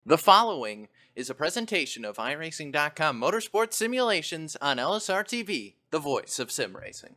The following is a presentation of iRacing.com Motorsports Simulations on LSRTV, the voice of sim racing.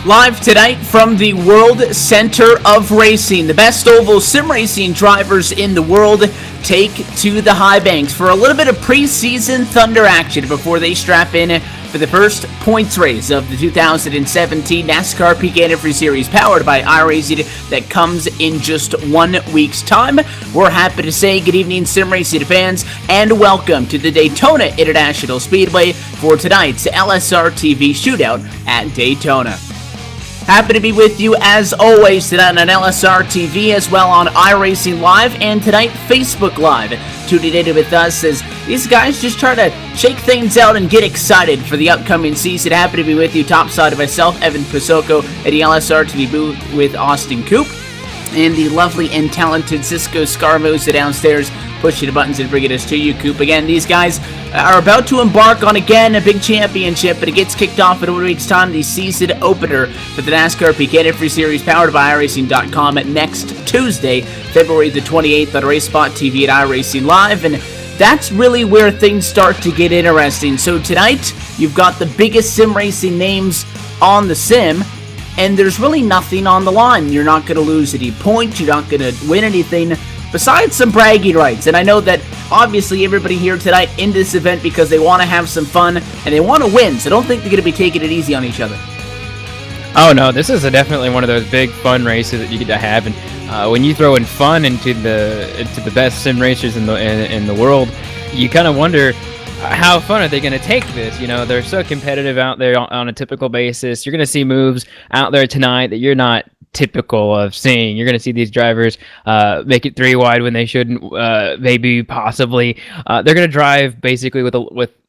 Live tonight from the World Center of Racing. The best oval sim racing drivers in the world take to the high banks for a little bit of preseason Thunder action before they strap in for the first points race of the 2017 NASCAR Peak Antifreeze Series powered by iRacing that comes in just 1 week's time. We're happy to say good evening, sim racing fans, and welcome to the Daytona International Speedway for tonight's LSRTV Shootout at Daytona. Happy to be with you as always tonight on LSR TV, as well on iRacing Live, and tonight Facebook Live. Tuning in with us as these guys just try to shake things out and get excited for the upcoming season. Happy to be with you topside of myself, Evan Pasoko, at the LSR TV booth with Austin Coop, and the lovely and talented Cisco Scarmoza downstairs pushing the buttons and bringing us to you, Coop. Again, these guys are about to embark on, again, a big championship, but it gets kicked off in 1 week's time, the season opener for the NASCAR Peak Antifreeze Series powered by iRacing.com next Tuesday, February the 28th on RaceSpot TV at iRacing Live, and that's really where things start to get interesting. So tonight, you've got the biggest sim racing names on the sim, and there's really nothing on the line. You're not going to lose any points, you're not going to win anything besides some bragging rights. And I know that obviously everybody here tonight in this event because they want to have some fun and they want to win, so don't think they're going to be taking it easy on each other. Oh no, this is definitely one of those big fun races that you get to have, and when you throw in fun into the best sim racers in the world, you kind of wonder how fun are they going to take this? You know, they're so competitive out there on a typical basis. You're going to see moves out there tonight that you're not typical of seeing. You're going to see these drivers make it 3 wide when they shouldn't, maybe possibly. They're going to drive basically with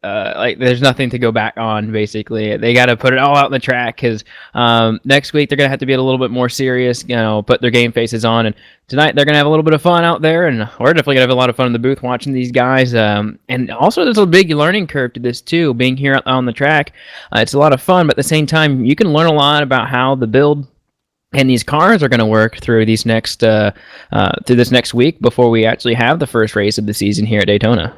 like there's nothing to go back on. Basically, they got to put it all out in the track because next week they're going to have to be a little bit more serious. You know, put their game faces on, and tonight they're going to have a little bit of fun out there, and we're definitely going to have a lot of fun in the booth watching these guys. And also, there's a big learning curve to this too. Being here on the track, it's a lot of fun, but at the same time, you can learn a lot about how the build and these cars are going to work through these next through this next week before we actually have the first race of the season here at Daytona.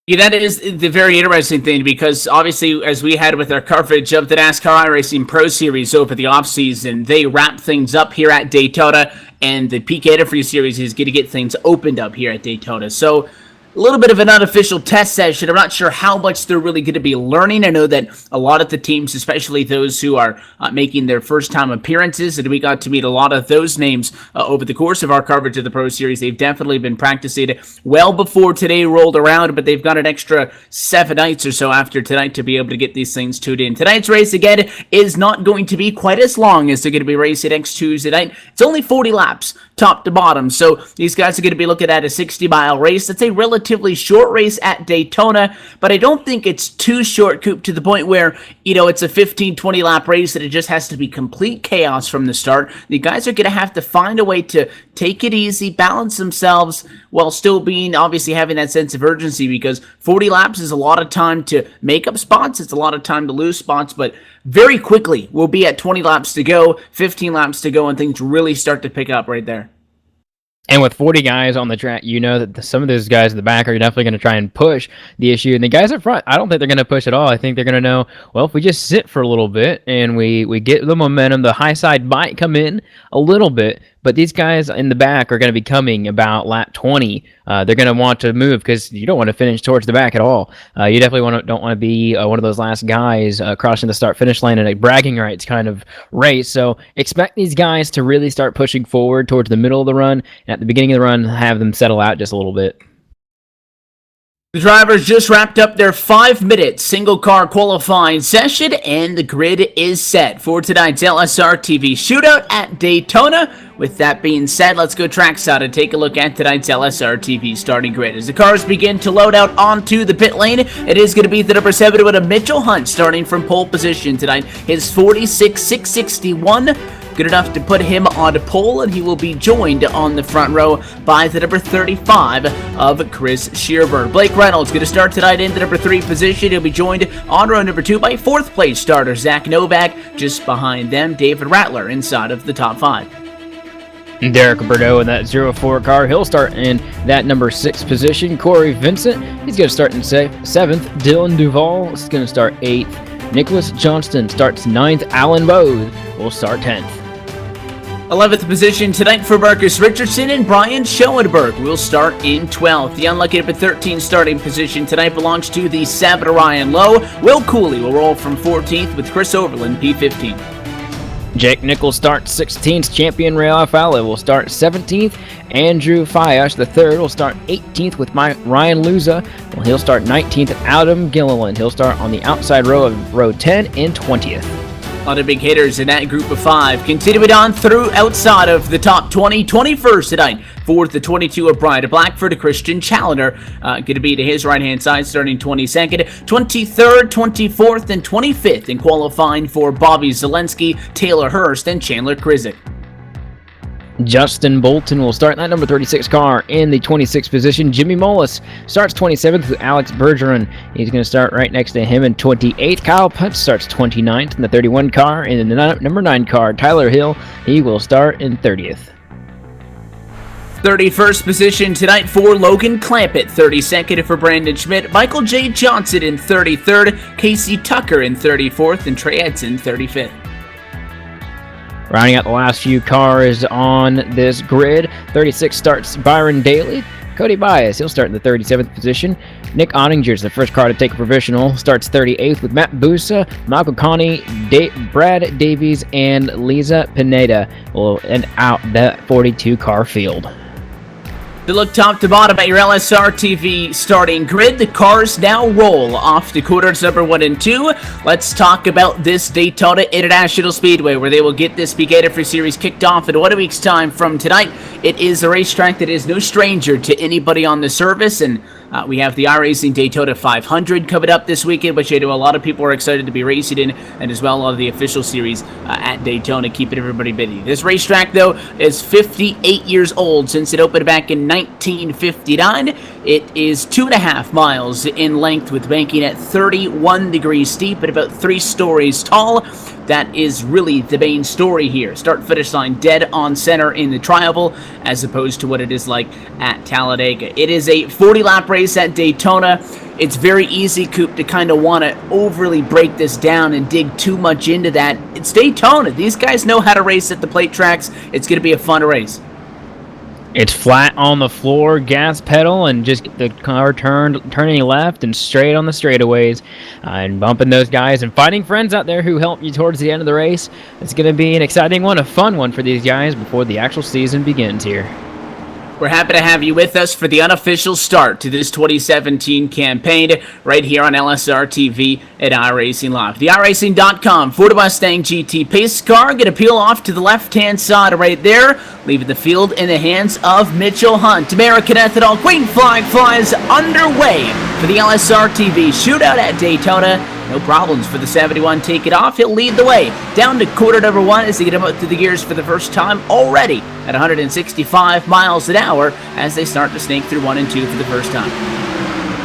Yeah, that is the very interesting thing, because obviously, as we had with our coverage of the NASCAR iRacing Pro Series over the offseason, they wrap things up here at Daytona, and the Peak Antifreeze Series is going to get things opened up here at Daytona. So a little bit of an unofficial test session. I'm not sure how much they're really going to be learning. I know that a lot of the teams, especially those who are making their first-time appearances, and we got to meet a lot of those names over the course of our coverage of the Pro Series. They've definitely been practicing well before today rolled around, but they've got an extra 7 nights or so after tonight to be able to get these things tuned in. Tonight's race, again, is not going to be quite as long as they're going to be racing next Tuesday night. It's only 40 laps, top to bottom, so these guys are going to be looking at a 60-mile race. That's a relatively short race at Daytona, but I don't think it's too short, Coop, to the point where, you know, it's a 15-20 lap race that it just has to be complete chaos from the start. The guys are going to have to find a way to take it easy, balance themselves, while still being, obviously, having that sense of urgency, because 40 laps is a lot of time to make up spots, it's a lot of time to lose spots, but very quickly we'll be at 20 laps to go, 15 laps to go, and things really start to pick up right there. And with 40 guys on the track, you know that some of those guys in the back are definitely going to try and push the issue. And the guys up front, I don't think they're going to push at all. I think they're going to know, well, if we just sit for a little bit and we get the momentum, the high side might come in a little bit. But these guys in the back are going to be coming about lap 20. They're going to want to move because you don't want to finish towards the back at all. You definitely don't want to be one of those last guys crossing the start-finish line in a bragging rights kind of race. So expect these guys to really start pushing forward towards the middle of the run, and at the beginning of the run, have them settle out just a little bit. The drivers just wrapped up their 5-minute single-car qualifying session, and the grid is set for tonight's LSRTV Shootout at Daytona. With that being said, let's go trackside and take a look at tonight's LSRTV starting grid. As the cars begin to load out onto the pit lane, it is going to be the number 7 with a Mitchell Hunt starting from pole position tonight. His 46.661. Good enough to put him on pole, and he will be joined on the front row by the number 35 of Chris Shearburn. Blake Reynolds going to start tonight in the number 3 position. He'll be joined on row number 2 by 4th place starter Zach Novak. Just behind them, David Rattler inside of the top 5. Derek Bordeaux in that 04 car. He'll start in that number 6 position. Corey Vincent, he's going to start in 7th. Dylan Duvall is going to start 8th. Nicholas Johnston starts 9th. Alan Bode will start 10th. 11th position tonight for Marcus Richardson, and Brian Schoenberg will start in 12th. The unlucky number 13 starting position tonight belongs to the 7 Ryan Lowe. Will Cooley will roll from 14th with Chris Overland P15. Jake Nichols starts 16th. Champion Ray Alfala will start 17th. Andrew Fiash III will start 18th with Ryan Luza. Well, he'll start 19th. Adam Gilliland, he'll start on the outside row of row 10 and 20th. A lot of big hitters in that group of 5. Continuing on through outside of the top 20. 21st tonight for the 22 of Brian Blackford, Christian Challoner. Going to be to his right-hand side starting 22nd. 23rd, 24th, and 25th in qualifying for Bobby Zelensky, Taylor Hurst, and Chandler Krizik. Justin Bolton will start that number 36 car in the 26th position. Jimmy Mullis starts 27th with Alex Bergeron. He's going to start right next to him in 28th. Kyle Putz starts 29th in the 31 car. And the number 9 car, Tyler Hill, he will start in 30th. 31st position tonight for Logan Clampett. 32nd for Brandon Schmidt. Michael J. Johnson in 33rd. Casey Tucker in 34th. And Trey Edson 35th. Rounding out the last few cars on this grid, 36 starts Byron Daly. Cody Bias, he'll start in the 37th position. Nick Ottinger is the first car to take a provisional, starts 38th with Matt Busa, Michael Connie, Brad Davies, and Lisa Pineda will end out that 42-car field. To look top to bottom at your LSRTV starting grid, the cars now roll off to quarters number 1 and 2. Let's talk about this Daytona International Speedway, where they will get this Big Antifreeze Series kicked off in 1 week's time from tonight. It is a racetrack that is no stranger to anybody on the service, and we have the iRacing Daytona 500 coming up this weekend, which I know a lot of people are excited to be racing in, and as well of the official series at Daytona, keeping everybody busy. This racetrack, though, is 58 years old since it opened back in 1959. It is 2.5 miles in length, with banking at 31 degrees steep and about 3 stories tall. That is really the main story here. Start-finish line dead on center in the tri-oval, as opposed to what it is like at Talladega. It is a 40-lap race at Daytona. It's very easy, Coop, to kind of want to overly break this down and dig too much into that. It's Daytona. These guys know how to race at the plate tracks. It's going to be a fun race. It's flat on the floor, gas pedal, and just get the car turning left and straight on the straightaways, and bumping those guys and finding friends out there who help you towards the end of the race. It's going to be an exciting one, a fun one for these guys before the actual season begins here. We're happy to have you with us for the unofficial start to this 2017 campaign right here on LSRTV at iRacing Live. The iRacing.com Ford Mustang GT pace car going to peel off to the left-hand side right there, leaving the field in the hands of Mitchell Hunt. American Ethanol Queen Flag flies underway for the LSRTV Shootout at Daytona. No problems for the 71 take it off. He'll lead the way down to quarter number 1 as they get him up through the gears for the first time already at 165 miles an hour as they start to snake through 1 and 2 for the first time.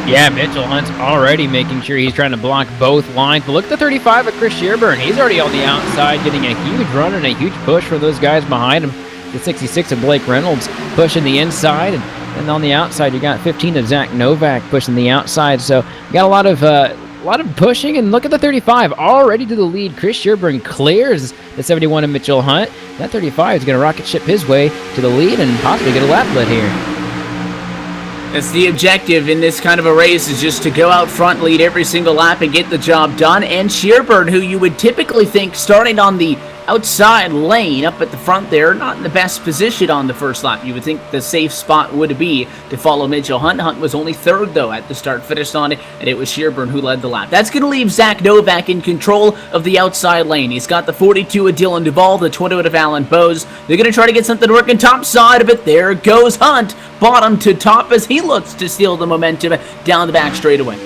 Yeah, Mitchell Hunt's already making sure he's trying to block both lines. But look at the 35 of Chris Shearburn. He's already on the outside, getting a huge run and a huge push for those guys behind him. The 66 of Blake Reynolds pushing the inside, and on the outside you got 15 of Zach Novak pushing the outside. So you got a lot of pushing, and look at the 35 already to the lead. Chris Shearburn clears the 71 of Mitchell Hunt. That 35 is going to rocket ship his way to the lead and possibly get a lap lead here. That's the objective in this kind of a race, is just to go out front, lead every single lap, and get the job done. And Shearburn, who you would typically think starting on the outside lane up at the front there, not in the best position on the first lap. You would think the safe spot would be to follow Mitchell Hunt. Hunt was only third, though, at the start, finished on it, and it was Shearburn who led the lap. That's going to leave Zach Novak in control of the outside lane. He's got the 42 of Dylan Duvall, the 21 of Alan Bowes. They're going to try to get something working top side of it. There goes Hunt, bottom to top, as he looks to steal the momentum down the back straightaway.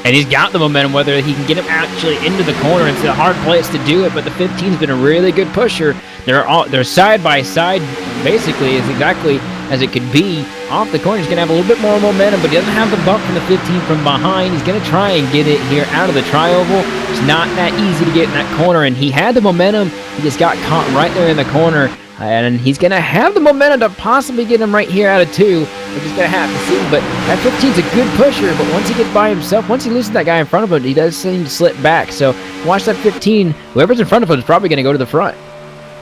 And he's got the momentum, whether he can get him actually into the corner. It's a hard place to do it, but the 15's been a really good pusher. They're side by side, basically, as exactly as it could be. Off the corner, he's going to have a little bit more momentum, but he doesn't have the bump from the 15 from behind. He's going to try and get it here out of the tri-oval. It's not that easy to get in that corner, and he had the momentum. He just got caught right there in the corner. And he's going to have the momentum to possibly get him right here out of 2. We're just going to have to see. But that 15's a good pusher. But once he gets by himself, once he loses that guy in front of him, he does seem to slip back. So watch that 15. Whoever's in front of him is probably going to go to the front.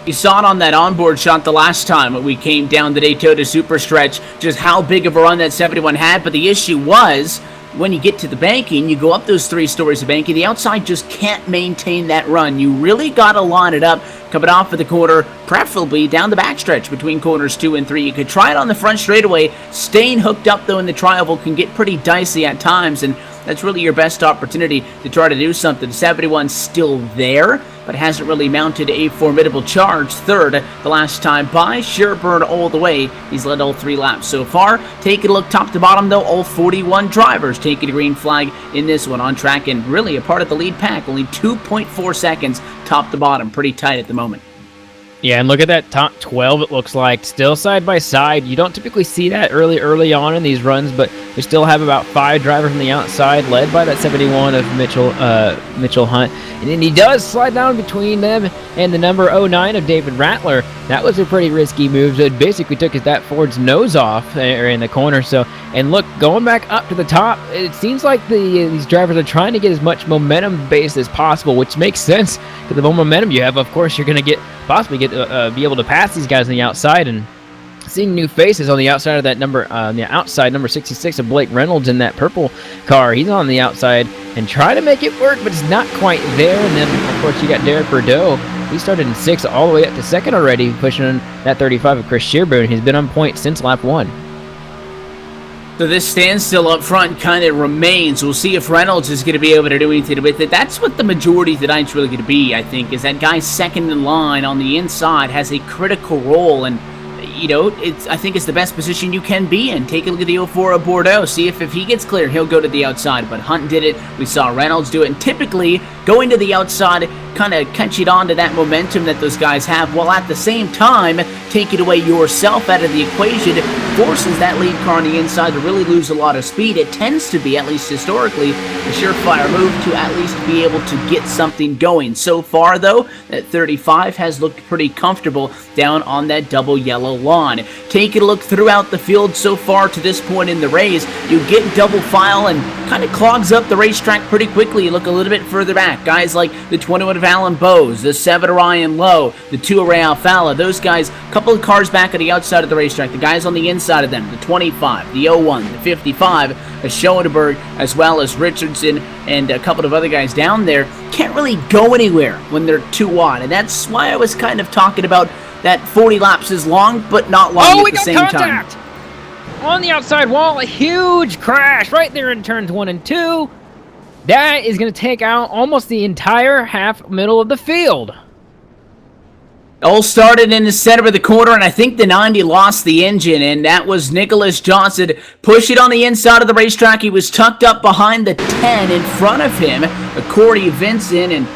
You saw it on that onboard shot the last time when we came down the Daytona super stretch, just how big of a run that 71 had. But the issue was, when you get to the banking, you go up those 3 stories of banking, the outside just can't maintain that run. You really got to line it up coming off of the corner, preferably down the backstretch between corners 2 and 3. You could try it on the front straightaway. Staying hooked up, though, in the tri-oval can get pretty dicey at times, and that's really your best opportunity to try to do something. 71's still there, but hasn't really mounted a formidable charge. Third the last time by. Shearburn all the way. He's led all 3 laps so far. Taking a look top to bottom, though, all 41 drivers taking a green flag in this one, on track and really a part of the lead pack. Only 2.4 seconds top to bottom. Pretty tight at the moment. Yeah, and look at that top 12, it looks like. Still side by side. You don't typically see that early on in these runs, but we still have about 5 drivers from the outside, led by that 71 of Mitchell Hunt. And then he does slide down between them and the number 09 of David Rattler. That was a pretty risky move. So it basically took that Ford's nose off there in the corner. So, and look, going back up to the top, it seems like these drivers are trying to get as much momentum base as possible, which makes sense. Because the more momentum you have, of course, you're going to possibly be able to pass these guys on the outside. And seeing new faces on the outside of that number, number 66 of Blake Reynolds in that purple car. He's on the outside and try to make it work, but it's not quite there. And then, of course, you got Derek Bordeaux. He started in 6th all the way up to 2nd already, pushing that 35 of Chris Shearburn. He's been on point since lap 1. So this standstill up front kind of remains. We'll see if Reynolds is going to be able to do anything with it. That's what the majority of the night's really going to be, I think, is that guy second in line on the inside has a critical role. And, you know, I think it's the best position you can be in. Take a look at the 04 of Bordeaux. See if he gets clear, he'll go to the outside. But Hunt did it. We saw Reynolds do it. And typically, going to the outside kind of catch it on to that momentum that those guys have, while at the same time, taking away yourself out of the equation forces that lead car on the inside to really lose a lot of speed. It tends to be, at least historically, a surefire move to at least be able to get something going. So far, though, that 35 has looked pretty comfortable down on that double yellow lawn. Taking a look throughout the field so far to this point in the race, you get double file and kind of clogs up the racetrack pretty quickly. You look a little bit further back. Guys like the 21 of Alan Bowes, the 7 of Ryan Lowe, the 2 of Ray Alfala, those guys, a couple of cars back on the outside of the racetrack. The guys on the inside of them, the 25, the 01, the 55, a Schoenberg, as well as Richardson and a couple of other guys down there, can't really go anywhere when they're too wide. And that's why I was kind of talking about that 40 laps is long, but not long at the same time. On the outside wall, a huge crash right there in turns 1 and 2. That is going to take out almost the entire middle of the field. All started in the center of the corner, and I think the 90 lost the engine, and that was Nicholas Johnson. Push it on the inside of the racetrack. He was tucked up behind the 10 in front of him, Corey Vincent, and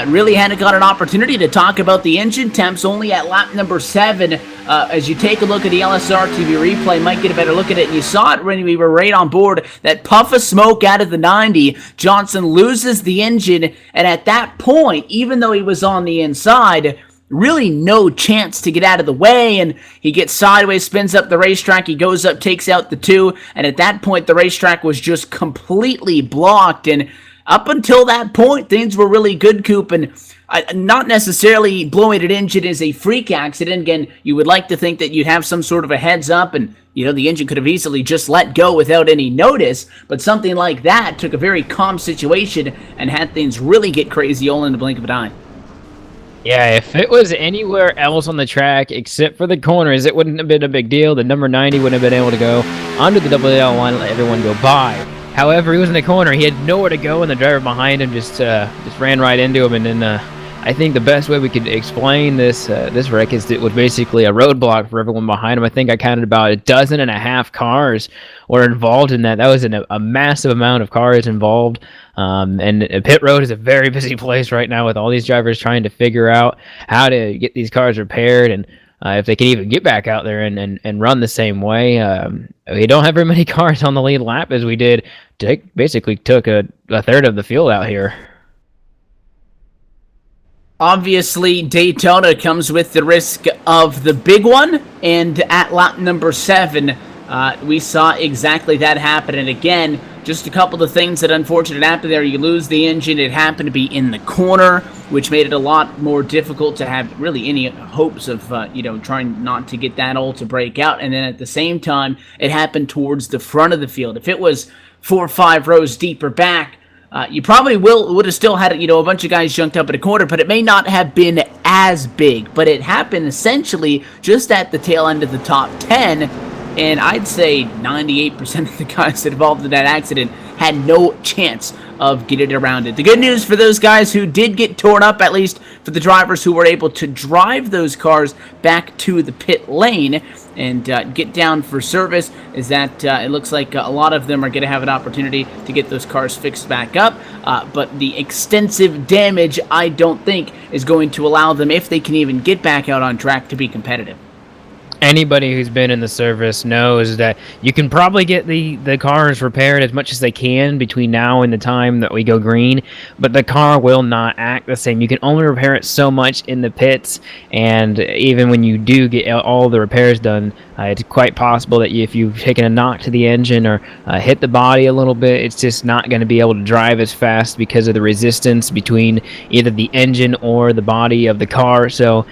really hadn't got an opportunity to talk about the engine temps only at lap number 7. As you take a look at the LSRTV replay, might get a better look at it, and you saw it when we were right on board, that puff of smoke out of the 90. Johnson loses the engine, and at that point, even though he was on the inside, really no chance to get out of the way, and he gets sideways, spins up the racetrack, he goes up, takes out the 2, and at that point, the racetrack was just completely blocked, and up until that point, things were really good, Coop, and not necessarily blowing an engine is a freak accident. Again, you would like to think that you'd have some sort of a heads up and, you know, the engine could have easily just let go without any notice, but something like that took a very calm situation and had things really get crazy all in the blink of an eye. Yeah, if it was anywhere else on the track except for the corners, it wouldn't have been a big deal. The number 90 wouldn't have been able to go onto the double yellow line and let everyone go by. However, he was in the corner. He had nowhere to go, and the driver behind him just ran right into him. And then I think the best way we could explain this wreck is it was basically a roadblock for everyone behind him. I think I counted about 12.5 cars were involved in that. That was a massive amount of cars involved. And pit road is a very busy place right now with all these drivers trying to figure out how to get these cars repaired and if they can even get back out there and run the same way. We don't have very many cars on the lead lap as we did. Basically took a third of the field out here. Obviously, Daytona comes with the risk of the big one, and at lap number 7, we saw exactly that happen. And again, just a couple of things that unfortunately happened there. You lose the engine. It happened to be in the corner, which made it a lot more difficult to have really any hopes of, trying not to get that all to break out. And then at the same time, it happened towards the front of the field. If it was 4 or 5 rows deeper back, you probably would have still had, a bunch of guys junked up in a corner, but it may not have been as big. But it happened essentially just at the tail end of the top 10. And I'd say 98% of the guys involved in that accident had no chance of getting around it. The good news for those guys who did get torn up, at least for the drivers who were able to drive those cars back to the pit lane and get down for service, is that it looks like a lot of them are going to have an opportunity to get those cars fixed back up. But the extensive damage, I don't think, is going to allow them, if they can even get back out on track, to be competitive. Anybody who's been in the service knows that you can probably get the cars repaired as much as they can between now and the time that we go green, but the car will not act the same. You can only repair it so much in the pits, and even when you do get all the repairs done, it's quite possible that if you've taken a knock to the engine or hit the body a little bit, it's just not going to be able to drive as fast because of the resistance between either the engine or the body of the car. So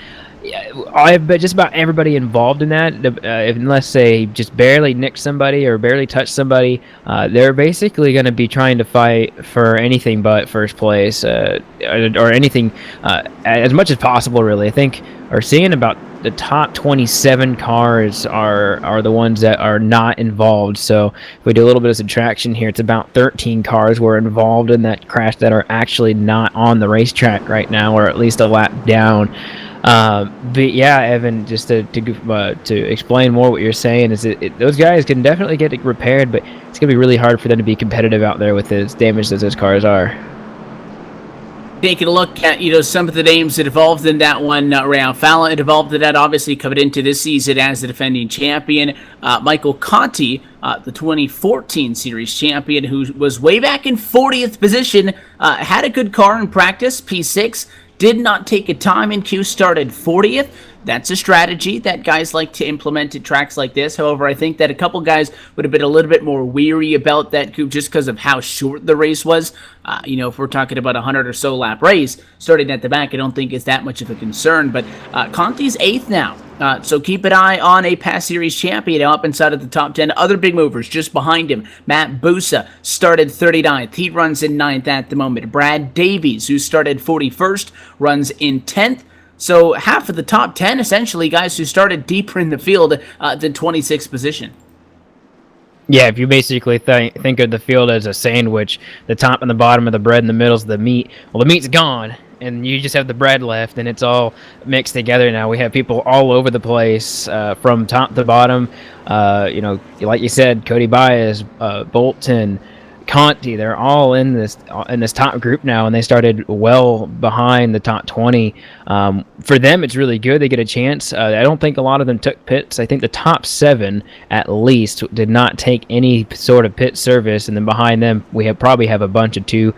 I bet just about everybody involved in that, unless they just barely nicked somebody or barely touched somebody, they're basically going to be trying to fight for anything but first place or anything as much as possible, really. I think we're seeing about the top 27 cars are the ones that are not involved. So if we do a little bit of subtraction here, it's about 13 cars were involved in that crash that are actually not on the racetrack right now, or at least a lap down. But yeah, Evan, just to explain more what you're saying is those guys can definitely get it repaired, but it's gonna be really hard for them to be competitive out there with as damaged as those cars are. Taking a look at some of the names that involved in that one, Ray Fallon involved in that, obviously coming into this season as the defending champion. Michael Conti, the 2014 series champion, who was way back in 40th position, had a good car in practice, P6. Did not take a time in Q, started 40th. That's a strategy that guys like to implement at tracks like this. However, I think that a couple guys would have been a little bit more weary about that Q just because of how short the race was. If we're talking about a 100 or so lap race, starting at the back, I don't think is that much of a concern. But Conti's 8th now. So keep an eye on a past series champion up inside of the top 10. Other big movers just behind him. Matt Busa started 39th. He runs in 9th at the moment. Brad Davies, who started 41st, runs in 10th. So half of the top 10, essentially, guys who started deeper in the field than 26th position. Yeah, if you basically think of the field as a sandwich, the top and the bottom of the bread and the middle's the meat. Well, the meat's gone, and you just have the bread left, and it's all mixed together now. We have people all over the place from top to bottom. Like you said, Cody Baez, Bolton, Conti, they're all in this top group now, and they started well behind the top 20. For them, it's really good. They get a chance. I don't think a lot of them took pits. I think the top 7 at least did not take any sort of pit service, and then behind them we probably have a bunch of two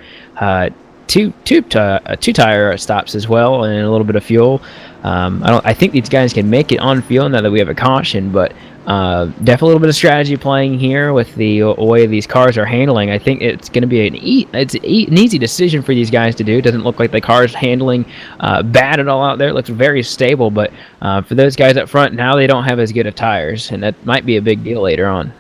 tire stops as well, and a little bit of fuel. I think these guys can make it on fuel now that we have a caution, but definitely a little bit of strategy playing here with the way these cars are handling. I think it's going to be an easy decision for these guys to do. It doesn't look like the car's handling bad at all out there. It looks very stable, but for those guys up front, now they don't have as good of tires, and that might be a big deal later on.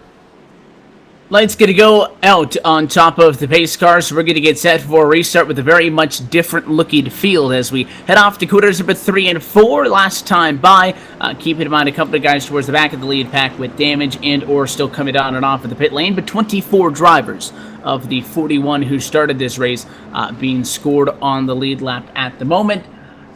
Light's going to go out on top of the pace car, so we're going to get set for a restart with a very much different looking field as we head off to quarters number 3 and 4. Last time by, keeping in mind a couple of guys towards the back of the lead pack with damage and or still coming down and off of the pit lane, but 24 drivers of the 41 who started this race being scored on the lead lap at the moment.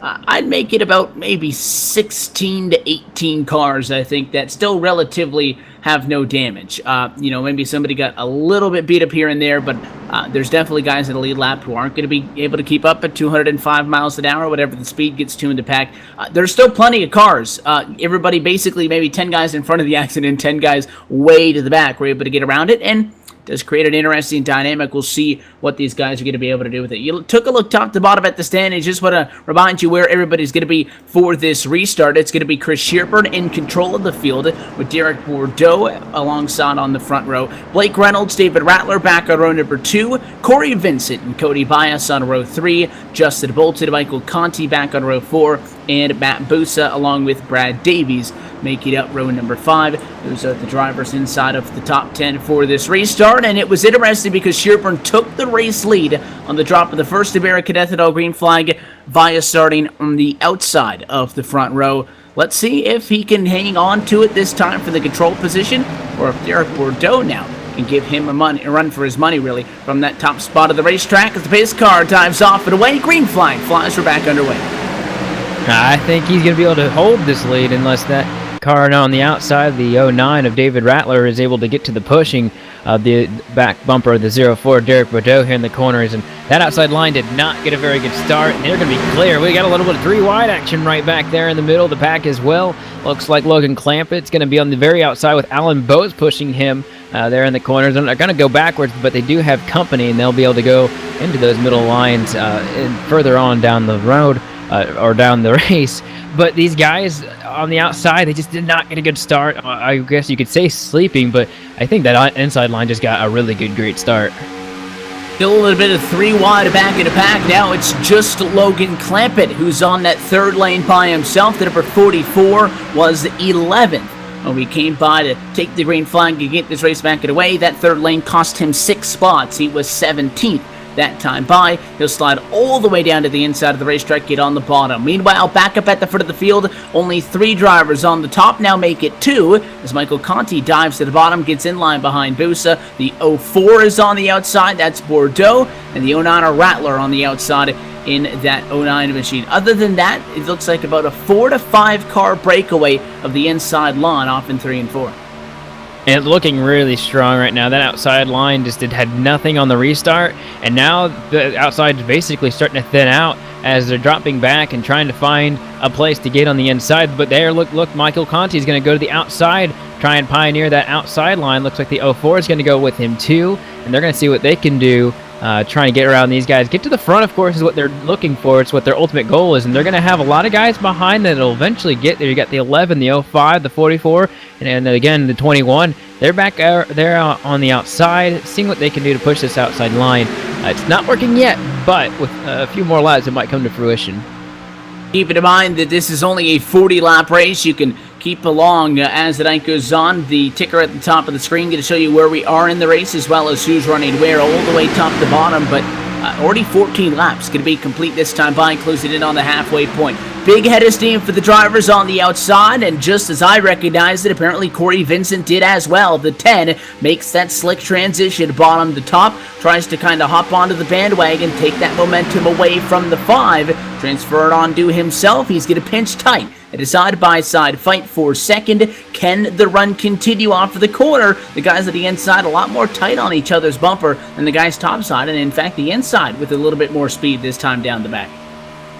I'd make it about maybe 16 to 18 cars, I think, that still relatively have no damage. Maybe somebody got a little bit beat up here and there, but there's definitely guys in the lead lap who aren't going to be able to keep up at 205 miles an hour, whatever the speed gets to in the pack. There's still plenty of cars. Everybody basically, maybe 10 guys in front of the accident, 10 guys way to the back were able to get around it, and does create an interesting dynamic. We'll see what these guys are going to be able to do with it. You took a look top to bottom at the standings. Just want to remind you where everybody's going to be for this restart. It's going to be Chris Shearburn in control of the field with Derek Bordeaux alongside on the front row. Blake Reynolds, David Rattler back on row number 2. Corey Vincent and Cody Bias on row 3. Justin Bolton, Michael Conti back on row 4. And Matt Busa along with Brad Davies making up row number 5. Those are the drivers inside of the top 10 for this restart, and it was interesting because Shearburn took the race lead on the drop of the first American Ethanol green flag via starting on the outside of the front row. Let's see if he can hang on to it this time for the control position, or if Derek Bordeaux now can give him a run for his money, really, from that top spot of the racetrack as the pace car dives off and away. Green flag flies. We're back underway. I think he's going to be able to hold this lead unless that car on the outside, the 09 of David Rattler, is able to get to the pushing of the back bumper of the 04 Derek Bordeaux here in the corners. And that outside line did not get a very good start, and they're going to be clear. We got a little bit of 3 wide action right back there in the middle of the pack as well. Looks like Logan Clampett's going to be on the very outside with Alan Bose pushing him there in the corners. And they're going to go backwards, but they do have company, and they'll be able to go into those middle lines and further on down the road. Or down the race. But these guys on the outside, they just did not get a good start. I guess you could say sleeping, but I think that inside line just got a really great start. Still a little bit of 3 wide back in the pack. Now it's just Logan Clampett who's on that third lane by himself. The number 44 was 11th. When we came by to take the green flag and get this race back away, that third lane cost him 6 spots. He was 17th. That time by, he'll slide all the way down to the inside of the racetrack, get on the bottom. Meanwhile, back up at the foot of the field, only 3 drivers on the top, now make it 2, as Michael Conti dives to the bottom, gets in line behind Busa. The 04 is on the outside, that's Bordeaux, and the 09 Rattler on the outside in that 09 machine. Other than that, it looks like about a 4 to 5 car breakaway of the inside line off in 3 and 4. And it's looking really strong right now. That outside line just had nothing on the restart, and now the outside is basically starting to thin out as they're dropping back and trying to find a place to get on the inside. But there, look, Michael Conti is going to go to the outside, try and pioneer that outside line. Looks like the 04 is going to go with him too, and they're going to see what they can do. Trying to get around these guys. Get to the front, of course, is what they're looking for. It's what their ultimate goal is, and they're going to have a lot of guys behind them that'll eventually get there. You got the 11, the 05, the 44, and again, the 21. They're back there on the outside, seeing what they can do to push this outside line. It's not working yet, but with a few more laps, it might come to fruition. Keeping in mind that this is only a 40-lap race, you can keep along as the night goes on. The ticker at the top of the screen going to show you where we are in the race as well as who's running where all the way top to bottom, but already 14 laps going to be complete this time by, closing in on the halfway point. Big head of steam for the drivers on the outside, and just as I recognized it, apparently Corey Vincent did as well. The 10 makes that slick transition bottom to top, tries to kind of hop onto the bandwagon, take that momentum away from the 5, transfer it on to himself. He's going to pinch tight at a side-by-side fight for second. Can the run continue off of the corner? The guys at the inside a lot more tight on each other's bumper than the guys topside, and in fact the inside with a little bit more speed this time down the back.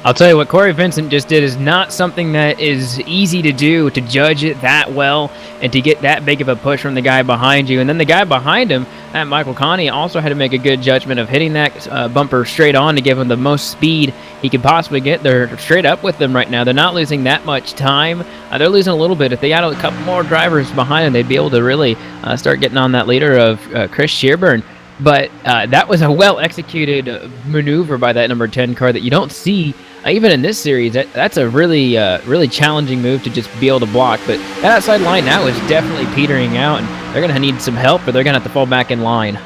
I'll tell you what Corey Vincent just did is not something that is easy to do, to judge it that well and to get that big of a push from the guy behind you. And then the guy behind him, Michael Conti, also had to make a good judgment of hitting that bumper straight on to give him the most speed he could possibly get. They're straight up with them right now. They're not losing that much time. They're losing a little bit. If they got a couple more drivers behind them, they'd be able to really start getting on that leader of Chris Shearburn. But that was a well-executed maneuver by that number 10 car that you don't see even in this series. That's a really really challenging move to just be able to block. But that outside line now is definitely petering out, and they're going to need some help, or they're going to have to fall back in line.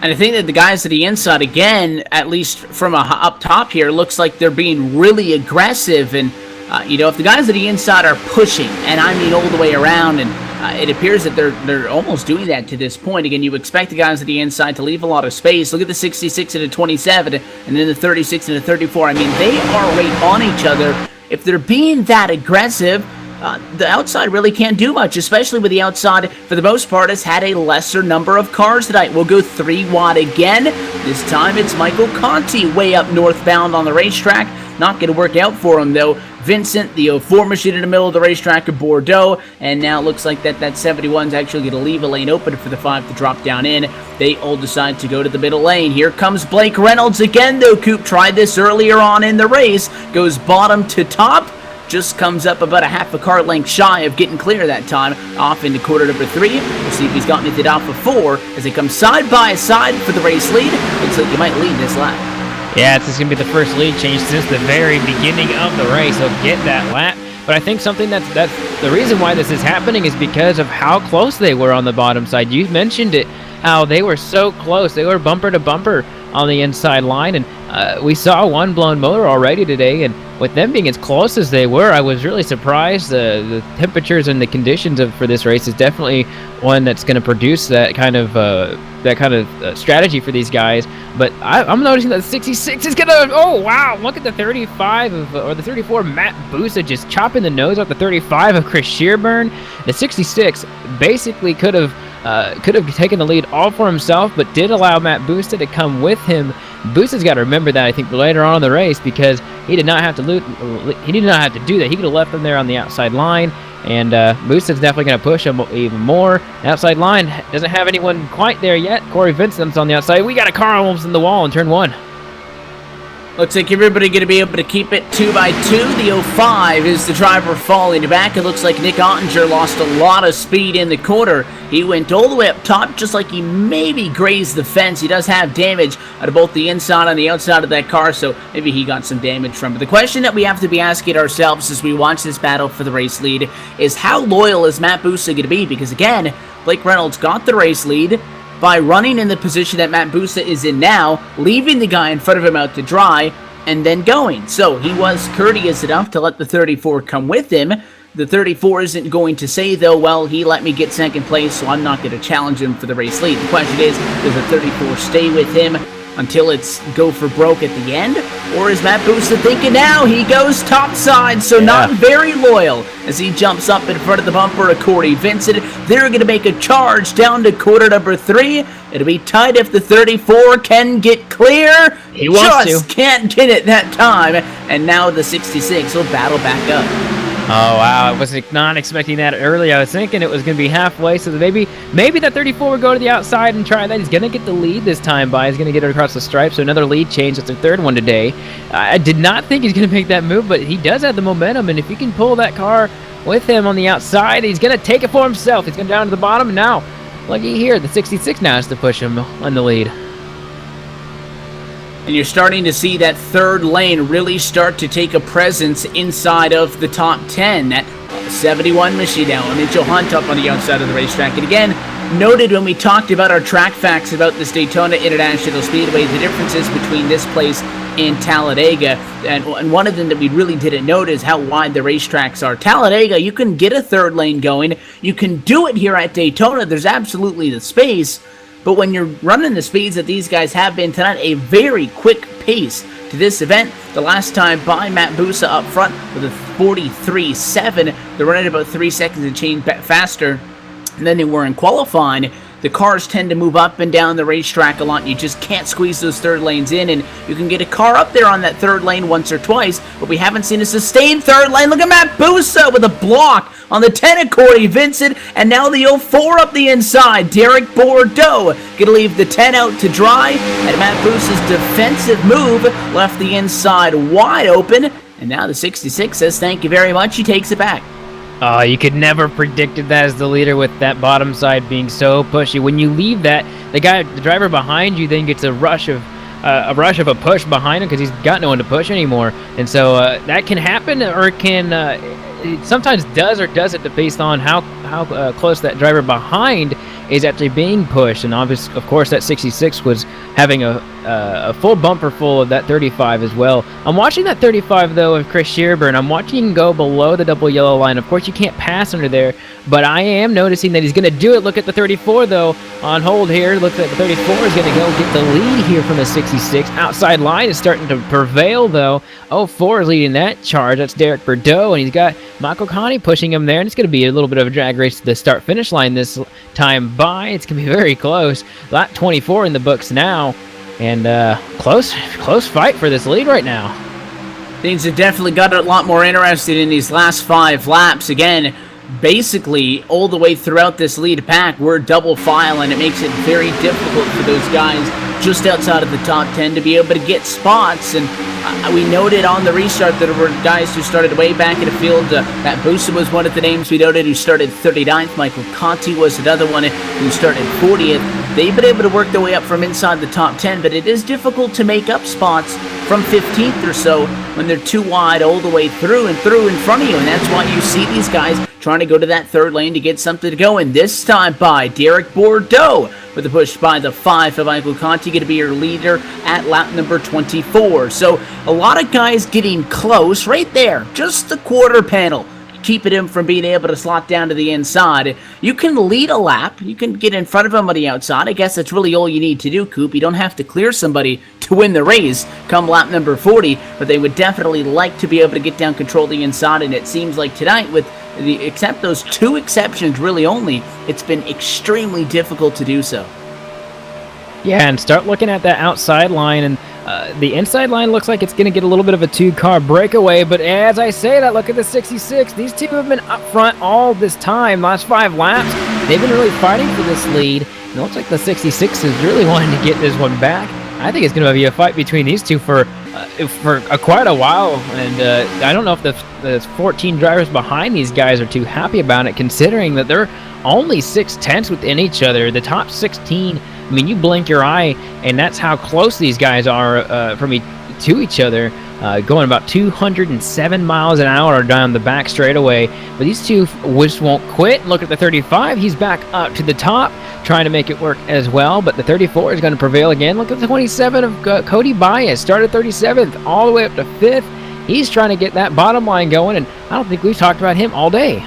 And I think that the guys at the inside, again, at least from up top here, looks like they're being really aggressive. And, if the guys at the inside are pushing, and I mean all the way around, and it appears that they're almost doing that to this point. Again, you expect the guys at the inside to leave a lot of space. Look at the 66 and the 27, and then the 36 and the 34. I mean, they are right on each other. If they're being that aggressive, the outside really can't do much, especially with the outside, for the most part, has had a lesser number of cars tonight. We'll go 3 wide again. This time it's Michael Conti way up northbound on the racetrack. Not going to work out for him, though. Vincent, the 04 machine in the middle of the racetrack of Bordeaux, and now it looks like that 71's actually going to leave a lane open for the 5 to drop down in. They all decide to go to the middle lane. Here comes Blake Reynolds again, though. Coop tried this earlier on in the race. Goes bottom to top. Just comes up about a half a car length shy of getting clear that time, off into quarter number 3. We'll see if he's got anything off of 4 as they come side by side for the race lead. Looks like he might lead this lap. Yeah, this is going to be the first lead change since the very beginning of the race. They'll get that lap. But I think something that's the reason why this is happening is because of how close they were on the bottom side. You mentioned it, how they were so close. They were bumper to bumper on the inside line, and we saw one blown motor already today, and with them being as close as they were, I was really surprised. The temperatures and the conditions for this race is definitely one that's going to produce that kind of strategy for these guys. But I'm noticing that 66 is going to, oh wow, look at the 35 or the 34 Matt Busa just chopping the nose off the 35 of Chris Shearburn. The 66 basically could have taken the lead all for himself, but did allow Matt Busa to come with him. Busa's got to remember that, I think, later on in the race, because he did not have to do that. He could have left him there on the outside line, and Busa's definitely going to push him even more. The outside line doesn't have anyone quite there yet. Corey Vincent's on the outside. We got a car almost in the wall in turn 1. Looks like everybody going to be able to keep it 2 by 2. The 05 is the driver falling back. It looks like Nick Ottinger lost a lot of speed in the quarter. He went all the way up top, just like he maybe grazed the fence. He does have damage out of both the inside and the outside of that car, so maybe he got some damage from it. The question that we have to be asking ourselves as we watch this battle for the race lead is, how loyal is Matt Busa going to be? Because again, Blake Reynolds got the race lead by running in the position that Matt Busa is in now, leaving the guy in front of him out to dry, and then going. So he was courteous enough to let the 34 come with him. The 34 isn't going to say, though, well, he let me get second place, so I'm not going to challenge him for the race lead. The question is, does the 34 stay with him until it's go for broke at the end? Or is Matt Busa thinking now he goes topside, so not very loyal as he jumps up in front of the bumper of Corey Vincent. They're going to make a charge down to quarter number 3. It'll be tight if the 34 can get clear. He wants just to. Can't get it that time. And now the 66 will battle back up. Oh, wow. I was not expecting that earlier. I was thinking it was going to be halfway, so maybe that 34 would go to the outside and try that. He's going to get the lead this time by. He's going to get it across the stripe, so another lead change. That's their third one today. I did not think he's going to make that move, but he does have the momentum, and if he can pull that car with him on the outside, he's going to take it for himself. He's going down to the bottom, and now, looky here, the 66 now has to push him on the lead. And you're starting to see that third lane really start to take a presence inside of the top 10. That 71 machine now, and Mitchell Hunt up on the outside of the racetrack. And again, noted when we talked about our track facts about this Daytona International Speedway, the differences between this place and Talladega. And one of them that we really didn't note is how wide the racetracks are. Talladega, you can get a third lane going. You can do it here at Daytona. There's absolutely the space. But when you're running the speeds that these guys have been tonight, a very quick pace to this event. The last time by Matt Busa up front with a 43.7. They're running about 3 seconds and change faster than they were in qualifying. The cars tend to move up and down the racetrack a lot. You just can't squeeze those third lanes in, and you can get a car up there on that third lane once or twice, but we haven't seen a sustained third lane. Look at Matt Busa with a block on the 10 of Corey Vincent, and now the 04 up the inside. Derek Bordeaux going to leave the 10 out to dry, and Matt Busa's defensive move left the inside wide open, and now the 66 says thank you very much. He takes it back. You could never predicted that as the leader with that bottom side being so pushy. When you leave that, the driver behind you then gets a rush of a push behind him because he's got no one to push anymore. And so that can happen, or it can it sometimes does or doesn't, based on how close that driver behind is actually being pushed. And obviously, of course, that 66 was having a full bumper full of that 35 as well. I'm watching that 35 though of Chris Shearburn. I'm watching him go below the double yellow line. Of course, you can't pass under there, but I am noticing that he's going to do it. Look at the 34 though on hold here. Looks like the 34 is going to go get the lead here from the 66. Outside line is starting to prevail though. 04 is leading that charge. That's Derek Bordeaux, and he's got Michael Connie pushing him there, and it's going to be a little bit of a drag race to the start-finish line this time by. It's going to be very close. Lap 24 in the books now, and close fight for this lead right now. Things have definitely got a lot more interested in these last 5 laps. Again, basically all the way throughout this lead pack, we're double file, and it makes it very difficult for those guys just outside of the top 10 to be able to get spots. And we noted on the restart that there were guys who started way back in the field. Matt Busa was one of the names we noted who started 39th. Michael Conti was another one who started 40th. They've been able to work their way up from inside the top 10, but it is difficult to make up spots from 15th or so when they're too wide all the way through in front of you. And that's why you see these guys trying to go to that third lane to get something to go. And this time by Derek Bordeaux with a push by the 5 of Michael Conti, going to be your leader at lap number 24. So a lot of guys getting close right there, just the quarter panel, keeping him from being able to slot down to the inside. You can lead a lap. You can get in front of him on the outside. I guess that's really all you need to do, Coop. You don't have to clear somebody to win the race come lap number 40, but they would definitely like to be able to get down control of the inside, and it seems like tonight, with except those 2 exceptions really only, it's been extremely difficult to do so. Yeah, and start looking at that outside line, and the inside line looks like it's going to get a little bit of a 2-car breakaway. But as I say that, look at the 66. These two have been up front all this time, last 5 laps. They've been really fighting for this lead, and it looks like the 66 is really wanting to get this one back. I think it's going to be a fight between these two for quite a while, and I don't know if the 14 drivers behind these guys are too happy about it, considering that they're only 6/10 within each other. The top 16, I mean, you blink your eye, and that's how close these guys are to each other, going about 207 miles an hour down the back straightaway. But these two just won't quit. Look at the 35. He's back up to the top, trying to make it work as well. But the 34 is going to prevail again. Look at the 27 of Cody Bias. Started 37th all the way up to 5th. He's trying to get that bottom line going, and I don't think we've talked about him all day.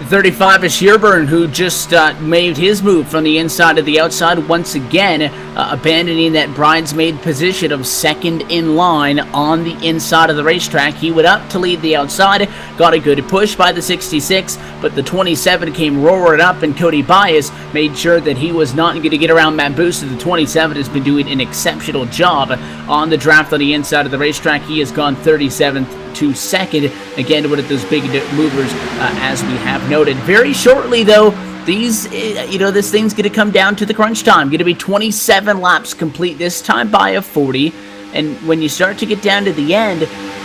35 is Shearburn, who just made his move from the inside to the outside once again, abandoning that bridesmaid position of second in line on the inside of the racetrack. He went up to lead the outside, got a good push by the 66, but the 27 came roaring up, and Cody Bias made sure that he was not going to get around Matt Booster. The 27 has been doing an exceptional job on the draft on the inside of the racetrack. He has gone 37th to second, again, one of those big movers, as we have noted. Very shortly, though, this thing's going to come down to the crunch time. Going to be 27 laps complete, this time by a 40, and when you start to get down to the end,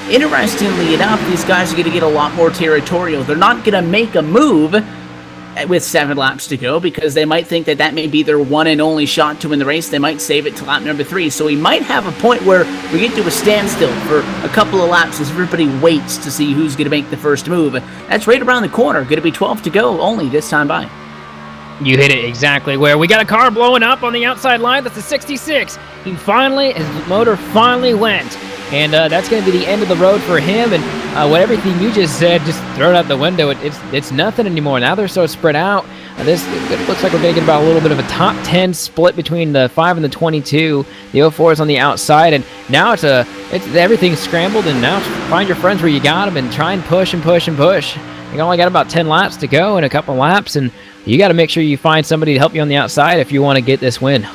interestingly enough, these guys are going to get a lot more territorial. They're not going to make a move with 7 laps to go, because they might think that may be their one and only shot to win the race. They might save it to lap number 3. So we might have a point where we get to a standstill for a couple of laps as everybody waits to see who's going to make the first move. That's right around the corner. Going to be 12 to go only this time by. You hit it exactly where. We got a car blowing up on the outside line. That's a 66. His motor finally went. And that's going to be the end of the road for him. And everything you just said, just throw it out the window. It's nothing anymore. Now they're so spread out. It looks like we're going to get about a little bit of a top 10 split between the 5 and the 22. The 04 is on the outside, and now it's everything's scrambled. And now find your friends where you got them and try and push and push and push. You only got about 10 laps to go, and a couple laps, and you got to make sure you find somebody to help you on the outside if you want to get this win.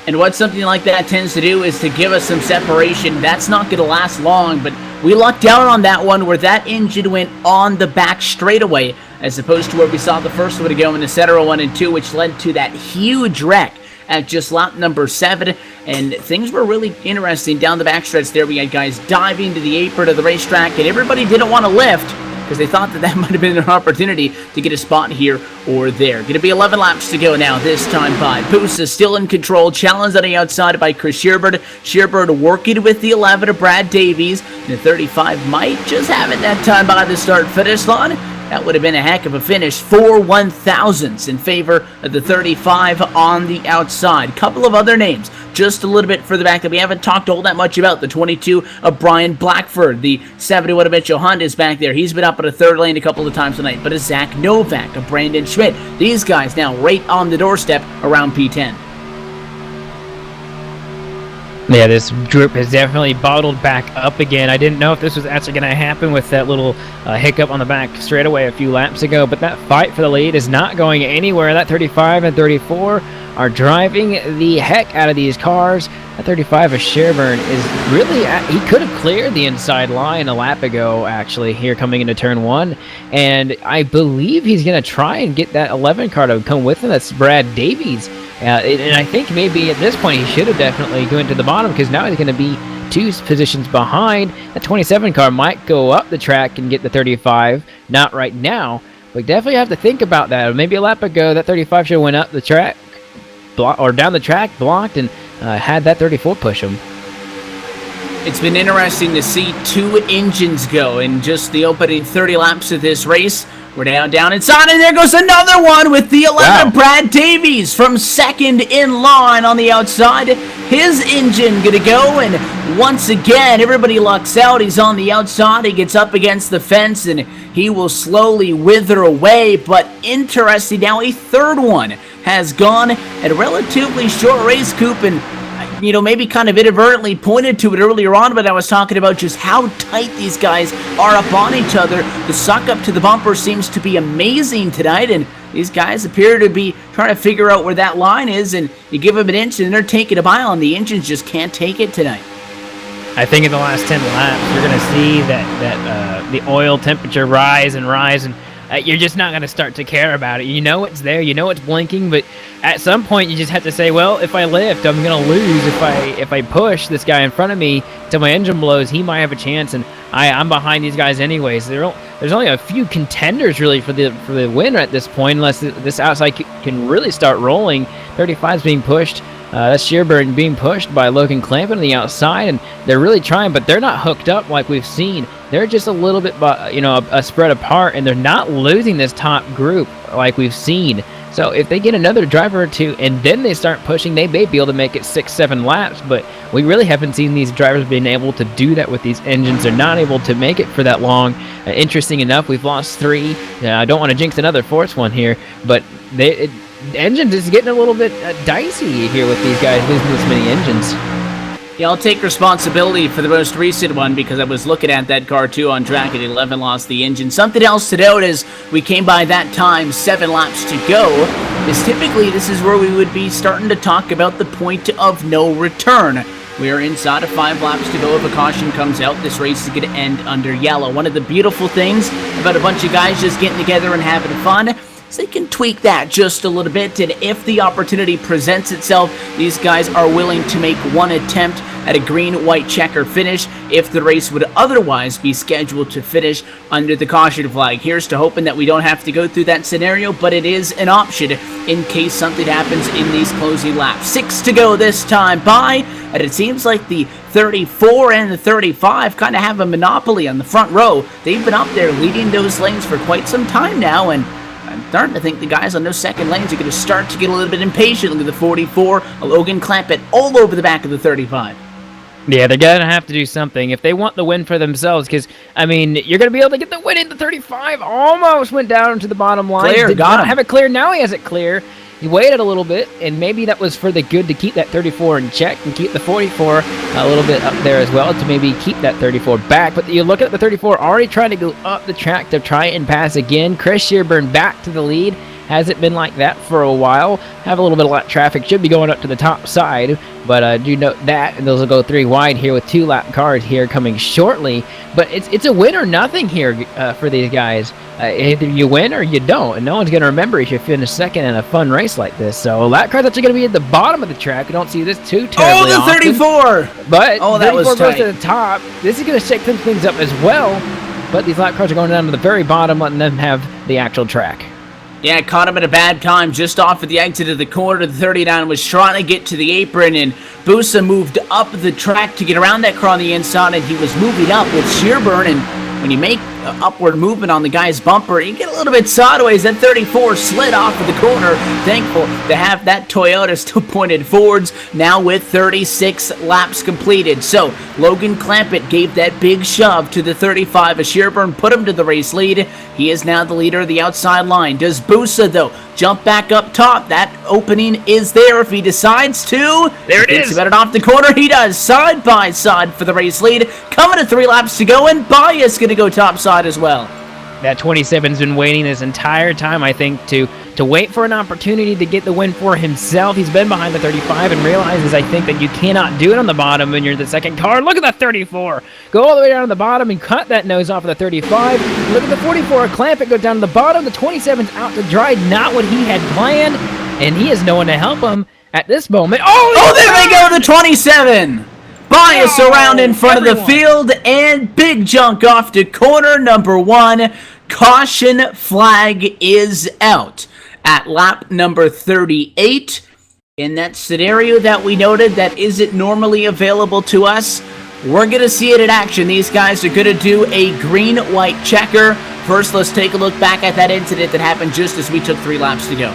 And what something like that tends to do is to give us some separation. That's not going to last long, but we lucked out on that one where that engine went on the back straightaway, as opposed to where we saw the first one to go in the Cetera 1 and 2, which led to that huge wreck at just lap number 7. And things were really interesting down the backstretch there. We had guys diving to the apron of the racetrack, and everybody didn't want to lift because they thought that that might have been an opportunity to get a spot here or there. Going to be 11 laps to go now, this time by Busa, still in control, challenged on the outside by Chris Sherbird. Sherbird working with the 11 of Brad Davies, and the 35 might just have it that time by the start-finish line. That would have been a heck of a finish. 4 1,000ths in favor of the 35 on the outside. Couple of other names just a little bit further back that we haven't talked all that much about. The 22 of Brian Blackford. The 71 of Mitchell Hunt is back there. He's been up in a third lane a couple of times tonight. But a Zach Novak, a Brandon Schmidt. These guys now right on the doorstep around P10. Yeah, this group has definitely bottled back up again. I didn't know if this was actually going to happen with that little hiccup on the back straightaway a few laps ago, but that fight for the lead is not going anywhere. That 35 and 34 are driving the heck out of these cars. That 35 of Sherburne is really, he could have cleared the inside line a lap ago, actually, here coming into turn 1, and I believe he's going to try and get that 11 car to come with him. That's Brad Davies. And I think maybe at this point he should have definitely gone to the bottom, because now he's going to be 2 positions behind. The 27 car might go up the track and get the 35. Not right now, but definitely have to think about that. Maybe a lap ago that 35 should have went up the track, or down the track, blocked, and had that 34 push him. It's been interesting to see 2 engines go in just the opening 30 laps of this race. We're down inside, and there goes another one with the 11 Brad Davies from second in line on the outside. His engine gonna go, and once again, everybody lucks out. He's on the outside. He gets up against the fence, and he will slowly wither away. But interesting, now a third one has gone at a relatively short race, Coop, and you know, maybe kind of inadvertently pointed to it earlier on, but I was talking about just how tight these guys are up on each other. The suck up to the bumper seems to be amazing tonight, and these guys appear to be trying to figure out where that line is, and you give them an inch and they're taking a mile, and the engines just can't take it tonight. I think in the last 10 laps, you're going to see that the oil temperature rise, and you're just not going to start to care about it. You know it's there, you know it's blinking, but at some point you just have to say, well, if I lift, I'm going to lose. If I push this guy in front of me till my engine blows, he might have a chance, and I'm behind these guys anyways. There's only a few contenders really for the win at this point, unless this outside can really start rolling. 35's being pushed. That's Sherburne being pushed by Logan Clampett on the outside, and they're really trying, but they're not hooked up like we've seen. They're just a little bit, a spread apart, and they're not losing this top group like we've seen. So if they get another driver or two, and then they start pushing, they may be able to make it 6-7 laps, but we really haven't seen these drivers being able to do that with these engines. They're not able to make it for that long. Interesting enough, we've lost 3. I don't want to jinx another 4th one here, but the engines is getting a little bit dicey here with these guys losing this many engines. Yeah, I'll take responsibility for the most recent one, because I was looking at that car too on track at 11, lost the engine. Something else to note is we came by that time 7 laps to go, is typically this is where we would be starting to talk about the point of no return. We are inside of 5 laps to go. If a caution comes out, this race is going to end under yellow. One of the beautiful things about a bunch of guys just getting together and having fun, so they can tweak that just a little bit, and if the opportunity presents itself, these guys are willing to make one attempt at a green-white-checker finish if the race would otherwise be scheduled to finish under the caution flag. Here's to hoping that we don't have to go through that scenario, but it is an option in case something happens in these closing laps. 6 to go this time by, and it seems like the 34 and the 35 kind of have a monopoly on the front row. They've been up there leading those lanes for quite some time now, and I'm starting to think the guys on those second lanes are going to start to get a little bit impatient. Look at the 44, Logan Clampett all over the back of the 35. Yeah, they're going to have to do something if they want the win for themselves, because, I mean, you're going to be able to get the win in the 35. Almost went down to the bottom line. Clear, got him. Have it clear. Now he has it clear. He waited a little bit, and maybe that was for the good to keep that 34 in check and keep the 44 a little bit up there as well to maybe keep that 34 back. But you look at the 34 already trying to go up the track to try and pass again. Chris Sherburne back to the lead. Hasn't been like that for a while. Have a little bit of lap traffic. Should be going up to the top side. But do note that. And those will go 3 wide here with 2 lap cars here coming shortly. But it's a win or nothing here for these guys. Either you win or you don't. And no one's going to remember if you finish second in a fun race like this. So lap car's actually going to be at the bottom of the track. We don't see this too terribly often. 34! But that 34 was goes tight. to the top. This is going to shake some things up as well. but these lap cars are going down to the very bottom, letting them have the actual track. Yeah, caught him at a bad time just off of the exit of the corner. The 39 was trying to get to the apron, and Busa moved up the track to get around that car on the inside, and he was moving up with Shearburn, and when you make upward movement on the guy's bumper, you get a little bit sideways. That 34 slid off of the corner. Thankful to have that Toyota still pointed forwards, now with 36 laps completed. So Logan Clampett gave that big shove to the 35 as Shearburn put him to the race lead. He is now the leader of the outside line. Does Busa, though, jump back up top? That opening is there if he decides to. There it is. About it off the corner. He does. Side by side for the race lead. Coming to 3 laps to go, and Bias going to go top side as well. That 27's been waiting this entire time, I think, to wait for an opportunity to get the win for himself. He's been behind the 35 and realizes, I think, that you cannot do it on the bottom when you're the second car. Look at that 34. Go all the way down to the bottom and cut that nose off of the 35. Look at the 44. Clampett go down to the bottom. The 27's out to dry. Not what he had planned, and he has no one to help him at this moment. Oh, there they go, the 27. Bias around in front of the field, and big junk off to corner number 1. Caution flag is out at lap number 38. In that scenario that we noted that isn't normally available to us, we're going to see it in action. These guys are going to do a green-white checker. First, let's take a look back at that incident that happened just as we took 3 laps to go.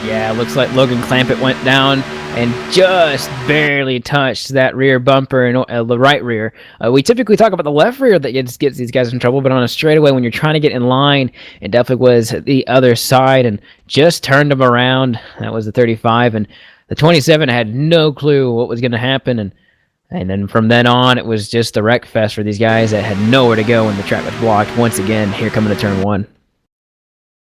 Yeah, looks like Logan Clampett went down and just barely touched that rear bumper and the right rear. We typically talk about the left rear that gets these guys in trouble, but on a straightaway when you're trying to get in line, it definitely was the other side and just turned him around. That was the 35, and the 27 had no clue what was going to happen, and then from then on, it was just the wreck fest for these guys that had nowhere to go when the track was blocked. Once again, here coming to turn 1.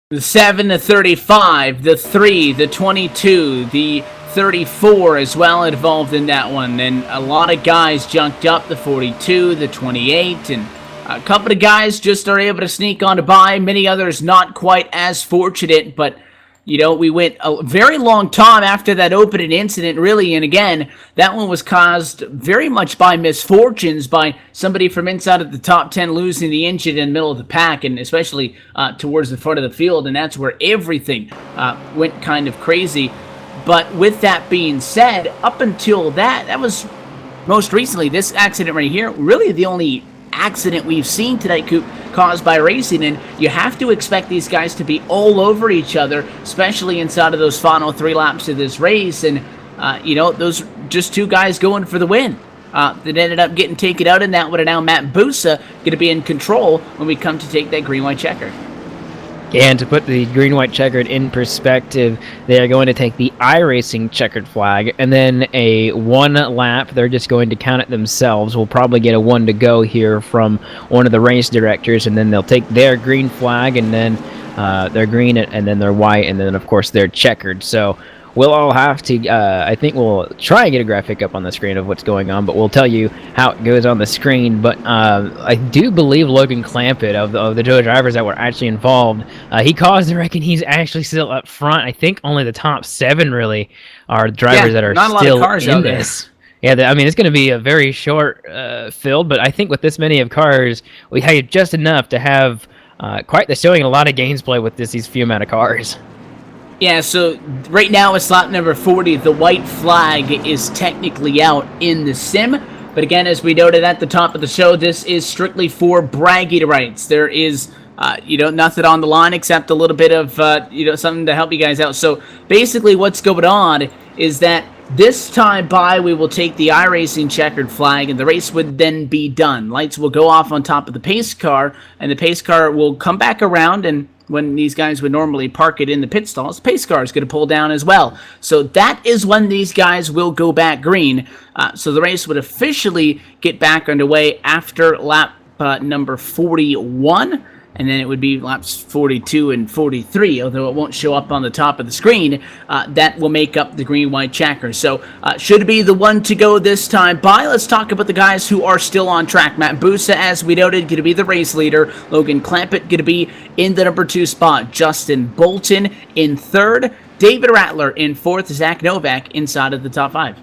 The 7, the 35, the 3, the 22, the 34 as well involved in that one. And a lot of guys junked up, the 42, the 28, and a couple of guys just are able to sneak on by. Many others not quite as fortunate, but you know, we went a very long time after that opening incident, really, and again, that one was caused very much by misfortunes, by somebody from inside of the top 10 losing the engine in the middle of the pack, and especially towards the front of the field, and that's where everything went kind of crazy. But with that being said, up until that was most recently, this accident right here, really the only accident we've seen tonight, Coop, caused by racing, and you have to expect these guys to be all over each other, especially inside of those final 3 laps of this race, and you know, those just 2 guys going for the win that ended up getting taken out in that one, and now Matt Busa going to be in control when we come to take that green-white checkered. And to put the green-white checkered in perspective, they are going to take the iRacing checkered flag, and then a 1 lap, they're just going to count it themselves. We'll probably get a 1 to go here from one of the race directors, and then they'll take their green flag, and then their green, and then their white, and then, of course, their checkered. So we'll all have to, I think we'll try and get a graphic up on the screen of what's going on, but we'll tell you how it goes on the screen. But I do believe Logan Clampett, of the 2 drivers that were actually involved, he caused the wreck, and he's actually still up front. I think only the top 7 really are drivers that are still in this. Yeah, I mean, it's going to be a very short field, but I think with this many of cars, we have just enough to have quite the showing, a lot of gameplay with these few amount of cars. Yeah, so right now it's lap number 40. The white flag is technically out in the sim. But again, as we noted at the top of the show, this is strictly for bragging rights. There is, you know, nothing on the line except a little bit of, you know, something to help you guys out. So basically what's going on is that this time by, we will take the iRacing checkered flag, and the race would then be done. Lights will go off on top of the pace car, and the pace car will come back around, and when these guys would normally park it in the pit stalls, the pace car is going to pull down as well. So that is when these guys will go back green. So the race would officially get back underway after lap number 41. And then it would be laps 42 and 43, although it won't show up on the top of the screen. That will make up the green-white checker. So should be the 1 to go this time by. Let's talk about the guys who are still on track. Matt Busa, as we noted, going to be the race leader. Logan Clampett going to be in the number 2 spot. Justin Bolton in 3rd. David Rattler in 4th. Zach Novak inside of the top 5.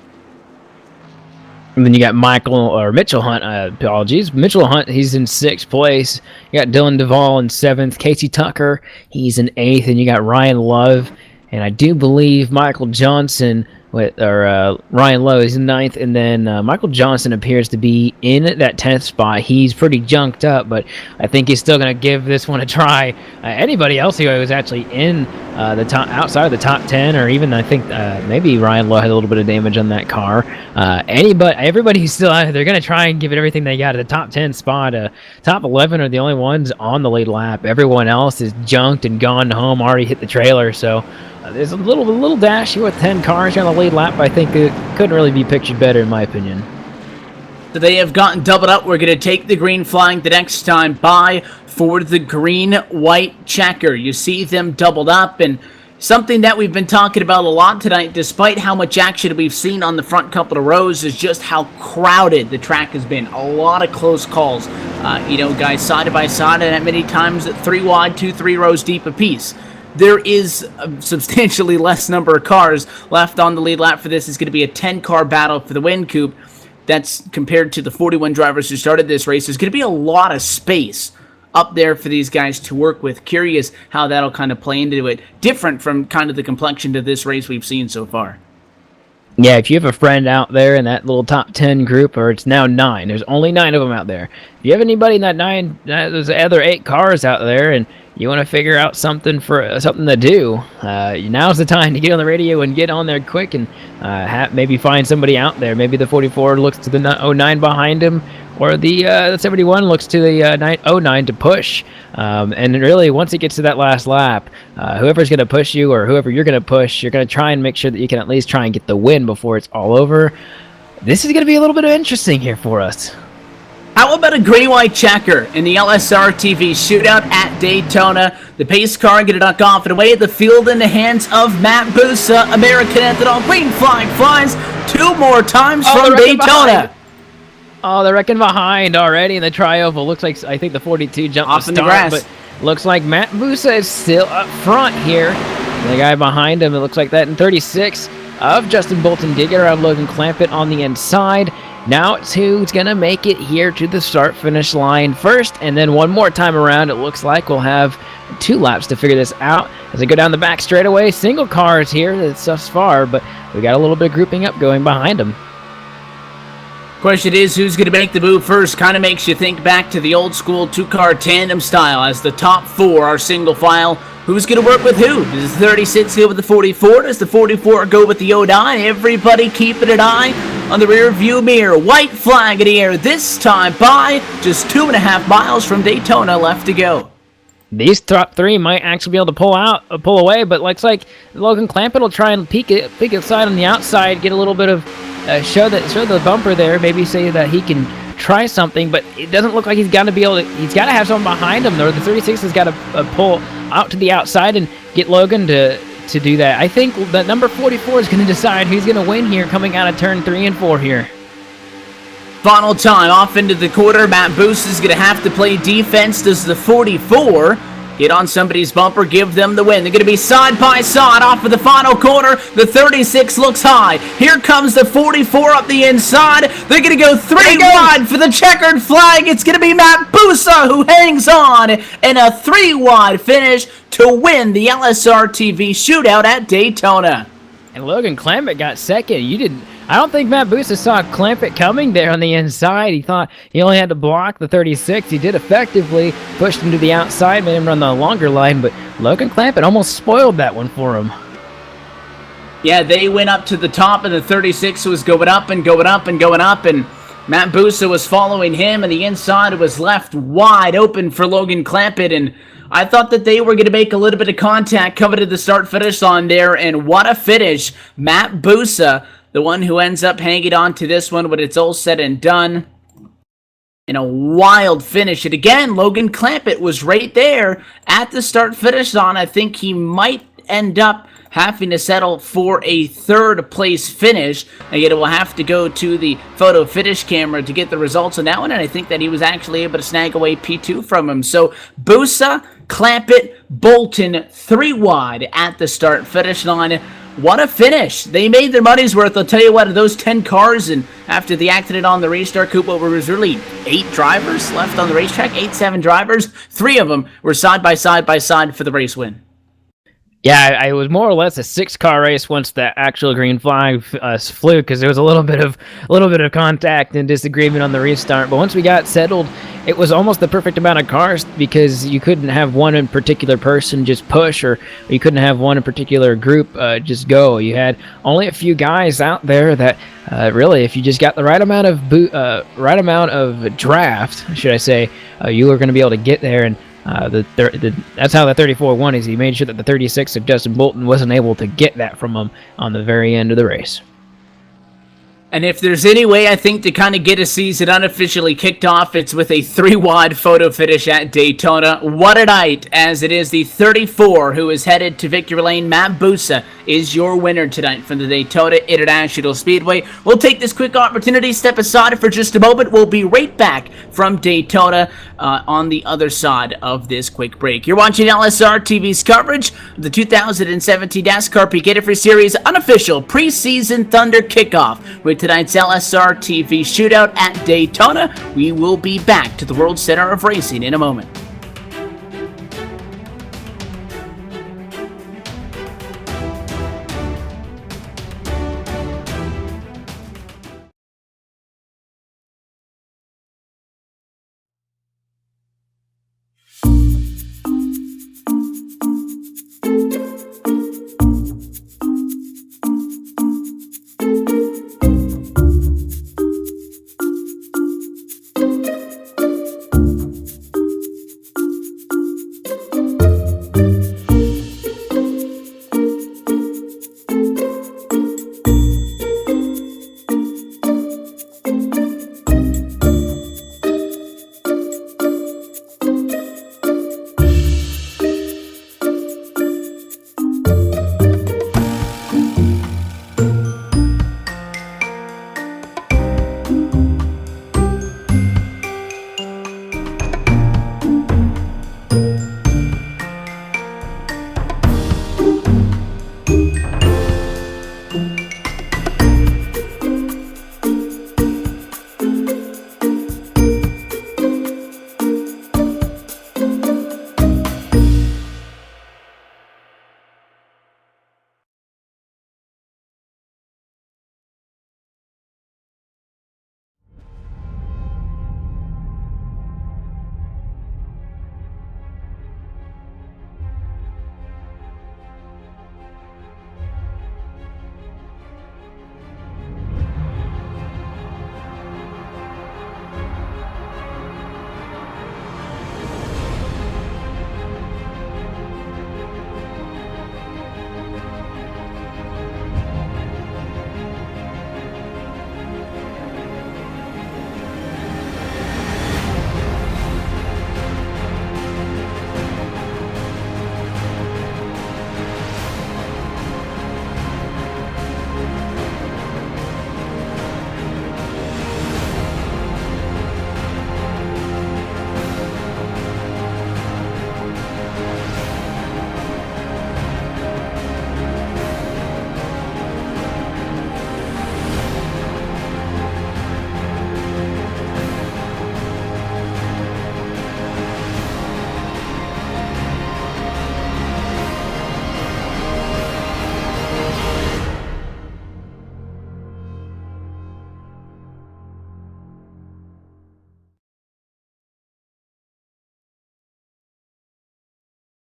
And then you got Mitchell Hunt, apologies. Mitchell Hunt, he's in 6th place. You got Dylan Duvall in 7th. Casey Tucker, he's in 8th. And you got Ryan Love. And I do believe Michael Johnson, Ryan Lowe is in 9th. And then Michael Johnson appears to be in that 10th spot. He's pretty junked up, but I think he's still going to give this one a try. Anybody else who was actually in the top, outside of the top 10, or even I think maybe Ryan Lowe had a little bit of damage on that car. Everybody who's still out there, they're going to try and give it everything they got. At the top 10 spot, top 11 are the only ones on the lead lap. Everyone else is junked and gone home, already hit the trailer. So there's a little dash here with 10 cars on the lead lap, but I think it couldn't really be pictured better in my opinion. So they have gotten doubled up. We're going to take the green flag the next time by for the green-white checker. You see them doubled up, and something that we've been talking about a lot tonight, despite how much action we've seen on the front couple of rows, is just how crowded the track has been. A lot of close calls. Guys side by side, and at many times 3 wide, 2-3 rows deep apiece. There is a substantially less number of cars left on the lead lap for this. It's going to be a 10-car battle for the win, Coop. That's compared to the 41 drivers who started this race. There's going to be a lot of space up there for these guys to work with. Curious how that'll kind of play into it. Different from kind of the complexion of this race we've seen so far. Yeah, if you have a friend out there in that little top 10 group, or it's now 9, there's only 9 of them out there. If you have anybody in that 9, there's other 8 cars out there, and you want to figure out something to do, now's the time to get on the radio and get on there quick and maybe find somebody out there. Maybe the 44 looks to the 09 behind him, or the 71 looks to the 09 to push. And really, once it gets to that last lap, whoever's going to push you or whoever you're going to push, you're going to try and make sure that you can at least try and get the win before it's all over. This is going to be a little bit interesting here for us. How about a green-white checker in the LSRTV shootout at Daytona? The pace car going to duck off and away. The field in the hands of Matt Busa. American Ethanol. Green flag flies 2 more times from Daytona. Oh, they're wrecking behind already in the tri-oval. Looks like, I think the 42 jumped off the in start, the grass. But looks like Matt Busa is still up front here. The guy behind him, it looks like that in 36 of Justin Bolton did get around Logan Clampett on the inside. Now it's who's going to make it here to the start-finish line first, and then one more time around, it looks like we'll have 2 laps to figure this out. As they go down the back straightaway, single cars here thus far, but we got a little bit of grouping up going behind them. Question is, who's going to make the move first? Kind of makes you think back to the old school 2-car tandem style, as the top 4 are single file. Who's going to work with who? Does the 36 go with the 44? Does the 44 go with the 09? Everybody keeping an eye on the rear view mirror. White flag in the air this time by just 2.5 miles from Daytona left to go. These top 3 might actually be able to pull away, but looks like Logan Clampett will try and peek inside on the outside, get a little bit of show the bumper there, maybe say that he can try something, but it doesn't look like he's got to be able to. He's got to have someone behind him, though. The 36 has got to pull out to the outside and get Logan to do that. I think that number 44 is going to decide who's going to win here coming out of turn 3 and 4 here. Final time, off into the quarter. Matt Boost is going to have to play defense. Does the 44 get on somebody's bumper, give them the win? They're going to be side by side off of the final corner. The 36 looks high. Here comes the 44 up the inside. They're going to go 3 wide for the checkered flag. It's going to be Matt Busa who hangs on in a 3 wide finish to win the LSRTV shootout at Daytona. And Logan Clampett got second. I don't think Matt Busa saw Clampett coming there on the inside. He thought he only had to block the 36. He did effectively, pushed him to the outside, made him run the longer line, but Logan Clampett almost spoiled that one for him. Yeah, they went up to the top, and the 36 was going up and going up and going up, and Matt Busa was following him, and the inside was left wide open for Logan Clampett, and I thought that they were going to make a little bit of contact coming to the start-finish line there, and what a finish. Matt Busa, the one who ends up hanging on to this one when it's all said and done. In a wild finish. And again, Logan Clampett was right there at the start-finish line. I think he might end up having to settle for a 3rd place finish. Again, we'll have to go to the photo finish camera to get the results on that one, and I think that he was actually able to snag away P2 from him. So, Busa, Clampett, Bolton, 3 wide at the start-finish line. what a finish. They made their money's worth. I'll tell you what, of those 10 cars, and after the accident on the restart, Coupe, there was really 8 drivers left on the racetrack, 7 drivers. 3 of them were side by side for the race win. Yeah, it was more or less a 6-car race once the actual green flag flew, because there was a little bit of contact and disagreement on the restart. But once we got settled, it was almost the perfect amount of cars, because you couldn't have one in particular person just push, or you couldn't have one in particular group just go. You had only a few guys out there that really, if you just got the right amount of draft, should I say, you were going to be able to get there. And that's how the 34 won, is he made sure that the 36 of Justin Bolton wasn't able to get that from him on the very end of the race. And if there's any way, I think, to kind of get a season unofficially kicked off, it's with a 3-wide photo finish at Daytona. What a night, as it is the 34 who is headed to victory lane. Matt Busa is your winner tonight from the Daytona International Speedway. We'll take this quick opportunity, step aside for just a moment. We'll be right back from Daytona on the other side of this quick break. You're watching LSRTV's coverage of the 2017 NASCAR Peak Antifreeze Series unofficial preseason Thunder kickoff with tonight's LSRTV Shootout at Daytona. We will be back to the World Center of Racing in a moment.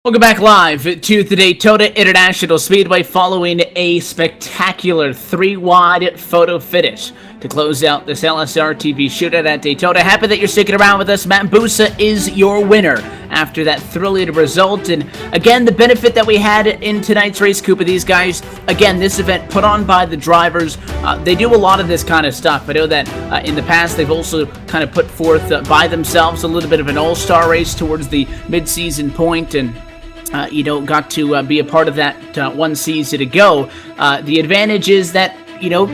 Welcome back live to the Daytona International Speedway following a spectacular 3-wide photo finish to close out this LSRTV Shootout at Daytona. Happy that you're sticking around with us. Matt Busa is your winner after that thrilling result. And again, the benefit that we had in tonight's race, Cooper, these guys, again, this event put on by the drivers, they do a lot of this kind of stuff. I know that in the past they've also kind of put forth by themselves a little bit of an all-star race towards the mid-season point, and got to be a part of that one season ago. The advantage is that,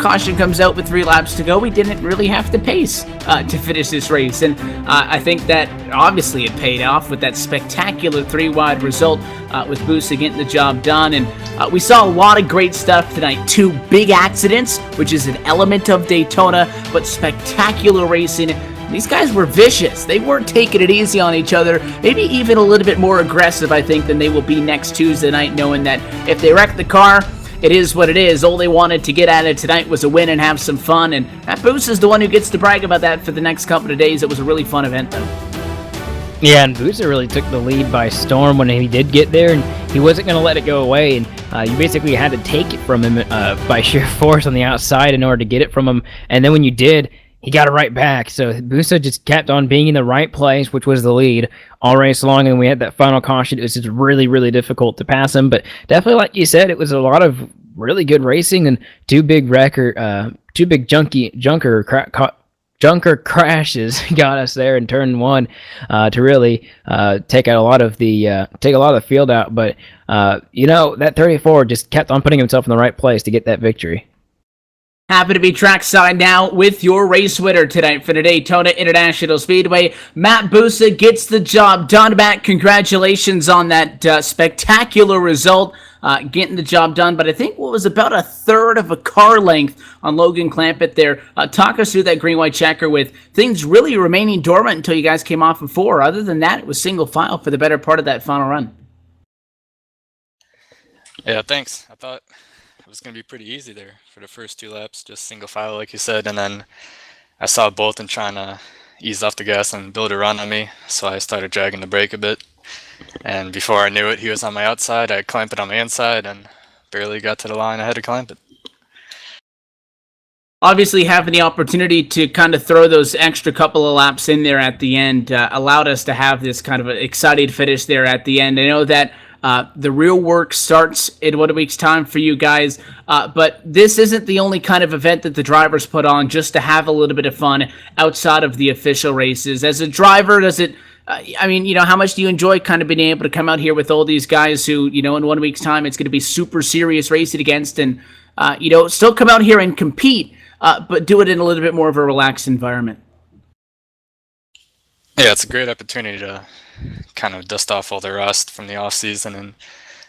caution comes out with 3 laps to go. We didn't really have to pace to finish this race, and I think that obviously it paid off with that spectacular 3-wide result. with Busa getting the job done. And we saw a lot of great stuff tonight. 2 big accidents, which is an element of Daytona, but spectacular racing. These guys were vicious. They weren't taking it easy on each other. Maybe even a little bit more aggressive, I think, than they will be next Tuesday night, knowing that if they wreck the car, it is what it is. All they wanted to get at it tonight was a win and have some fun, and that Boost is the one who gets to brag about that for the next couple of days. It was a really fun event, though. Yeah, and Boozer really took the lead by storm when he did get there, and he wasn't going to let it go away, and you basically had to take it from him by sheer force on the outside in order to get it from him, and then when you did, he got it right back. So Busa just kept on being in the right place, which was the lead, all race long, and we had that final caution. It was just really, really difficult to pass him, but definitely, like you said, it was a lot of really good racing, and two big junker crashes got us there in turn 1 to really take a lot of the field out. But that 34 just kept on putting himself in the right place to get that victory. Happy to be trackside now with your race winner tonight for the Daytona International Speedway. Matt Busa gets the job done. Matt, congratulations on that spectacular result, getting the job done. But I think what was about a third of a car length on Logan Clampett there. Talk us through that green-white checker with things really remaining dormant until you guys came off of 4. Other than that, it was single file for the better part of that final run. Yeah, thanks. I thought it was going to be pretty easy there for the first 2 laps, just single file like you said, and then I saw Bolton trying to ease off the gas and build a run on me, so I started dragging the brake a bit, and before I knew it, he was on my outside. I clamped it on my inside and barely got to the line. I had to clamp it. Obviously, having the opportunity to kind of throw those extra couple of laps in there at the end allowed us to have this kind of an excited finish there at the end. I know that the real work starts in 1 week's time for you guys, but this isn't the only kind of event that the drivers put on just to have a little bit of fun outside of the official races. As a driver, does it, how much do you enjoy kind of being able to come out here with all these guys who, in 1 week's time, it's going to be super serious racing against and, still come out here and compete, but do it in a little bit more of a relaxed environment? Yeah, it's a great opportunity to kind of dust off all the rust from the off season, and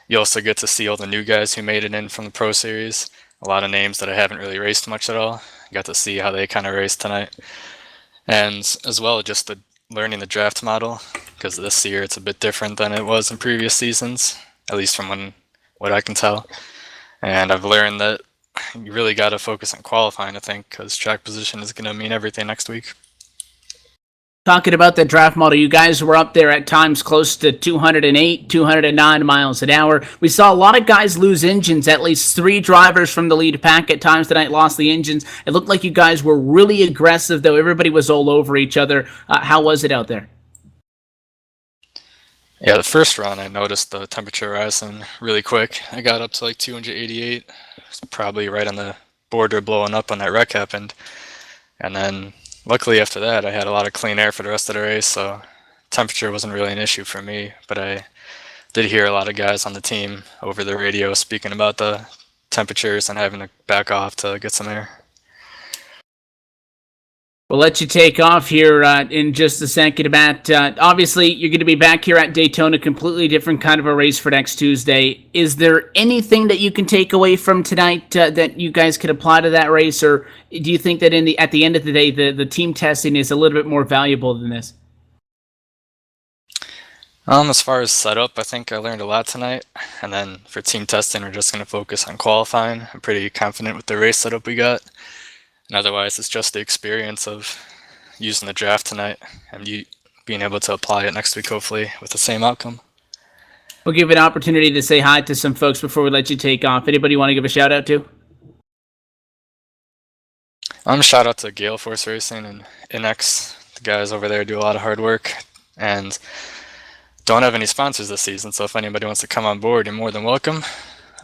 you also get to see all the new guys who made it in from the Pro Series. A lot of names that I haven't really raced much at all. Got to see how they kind of raced tonight, and as well just learning the draft model, because this year it's a bit different than it was in previous seasons, at least from what I can tell. And I've learned that you really got to focus on qualifying, I think, because track position is going to mean everything next week. Talking about the draft model, you guys were up there at times close to 208, 209 miles an hour. We saw a lot of guys lose engines. At least 3 drivers from the lead pack at times tonight lost the engines. It looked like you guys were really aggressive, though. Everybody was all over each other. How was it out there? Yeah, the first run, I noticed the temperature rising really quick. I got up to like 288. It's probably right on the border blowing up when that wreck happened. And then luckily after that, I had a lot of clean air for the rest of the race, so temperature wasn't really an issue for me. But I did hear a lot of guys on the team over the radio speaking about the temperatures and having to back off to get some air. We'll let you take off here in just a second, Matt. Obviously, you're going to be back here at Daytona, completely different kind of a race for next Tuesday. Is there anything that you can take away from tonight that you guys could apply to that race, or do you think that at the end of the day, the team testing is a little bit more valuable than this? As far as setup, I think I learned a lot tonight. And then for team testing, we're just going to focus on qualifying. I'm pretty confident with the race setup we got. And otherwise, it's just the experience of using the draft tonight and you being able to apply it next week, hopefully, with the same outcome. We'll give an opportunity to say hi to some folks before we let you take off. Anybody you want to give a shout out to? Shout out to Gale Force Racing and Inex. The guys over there do a lot of hard work and don't have any sponsors this season. So if anybody wants to come on board, you're more than welcome.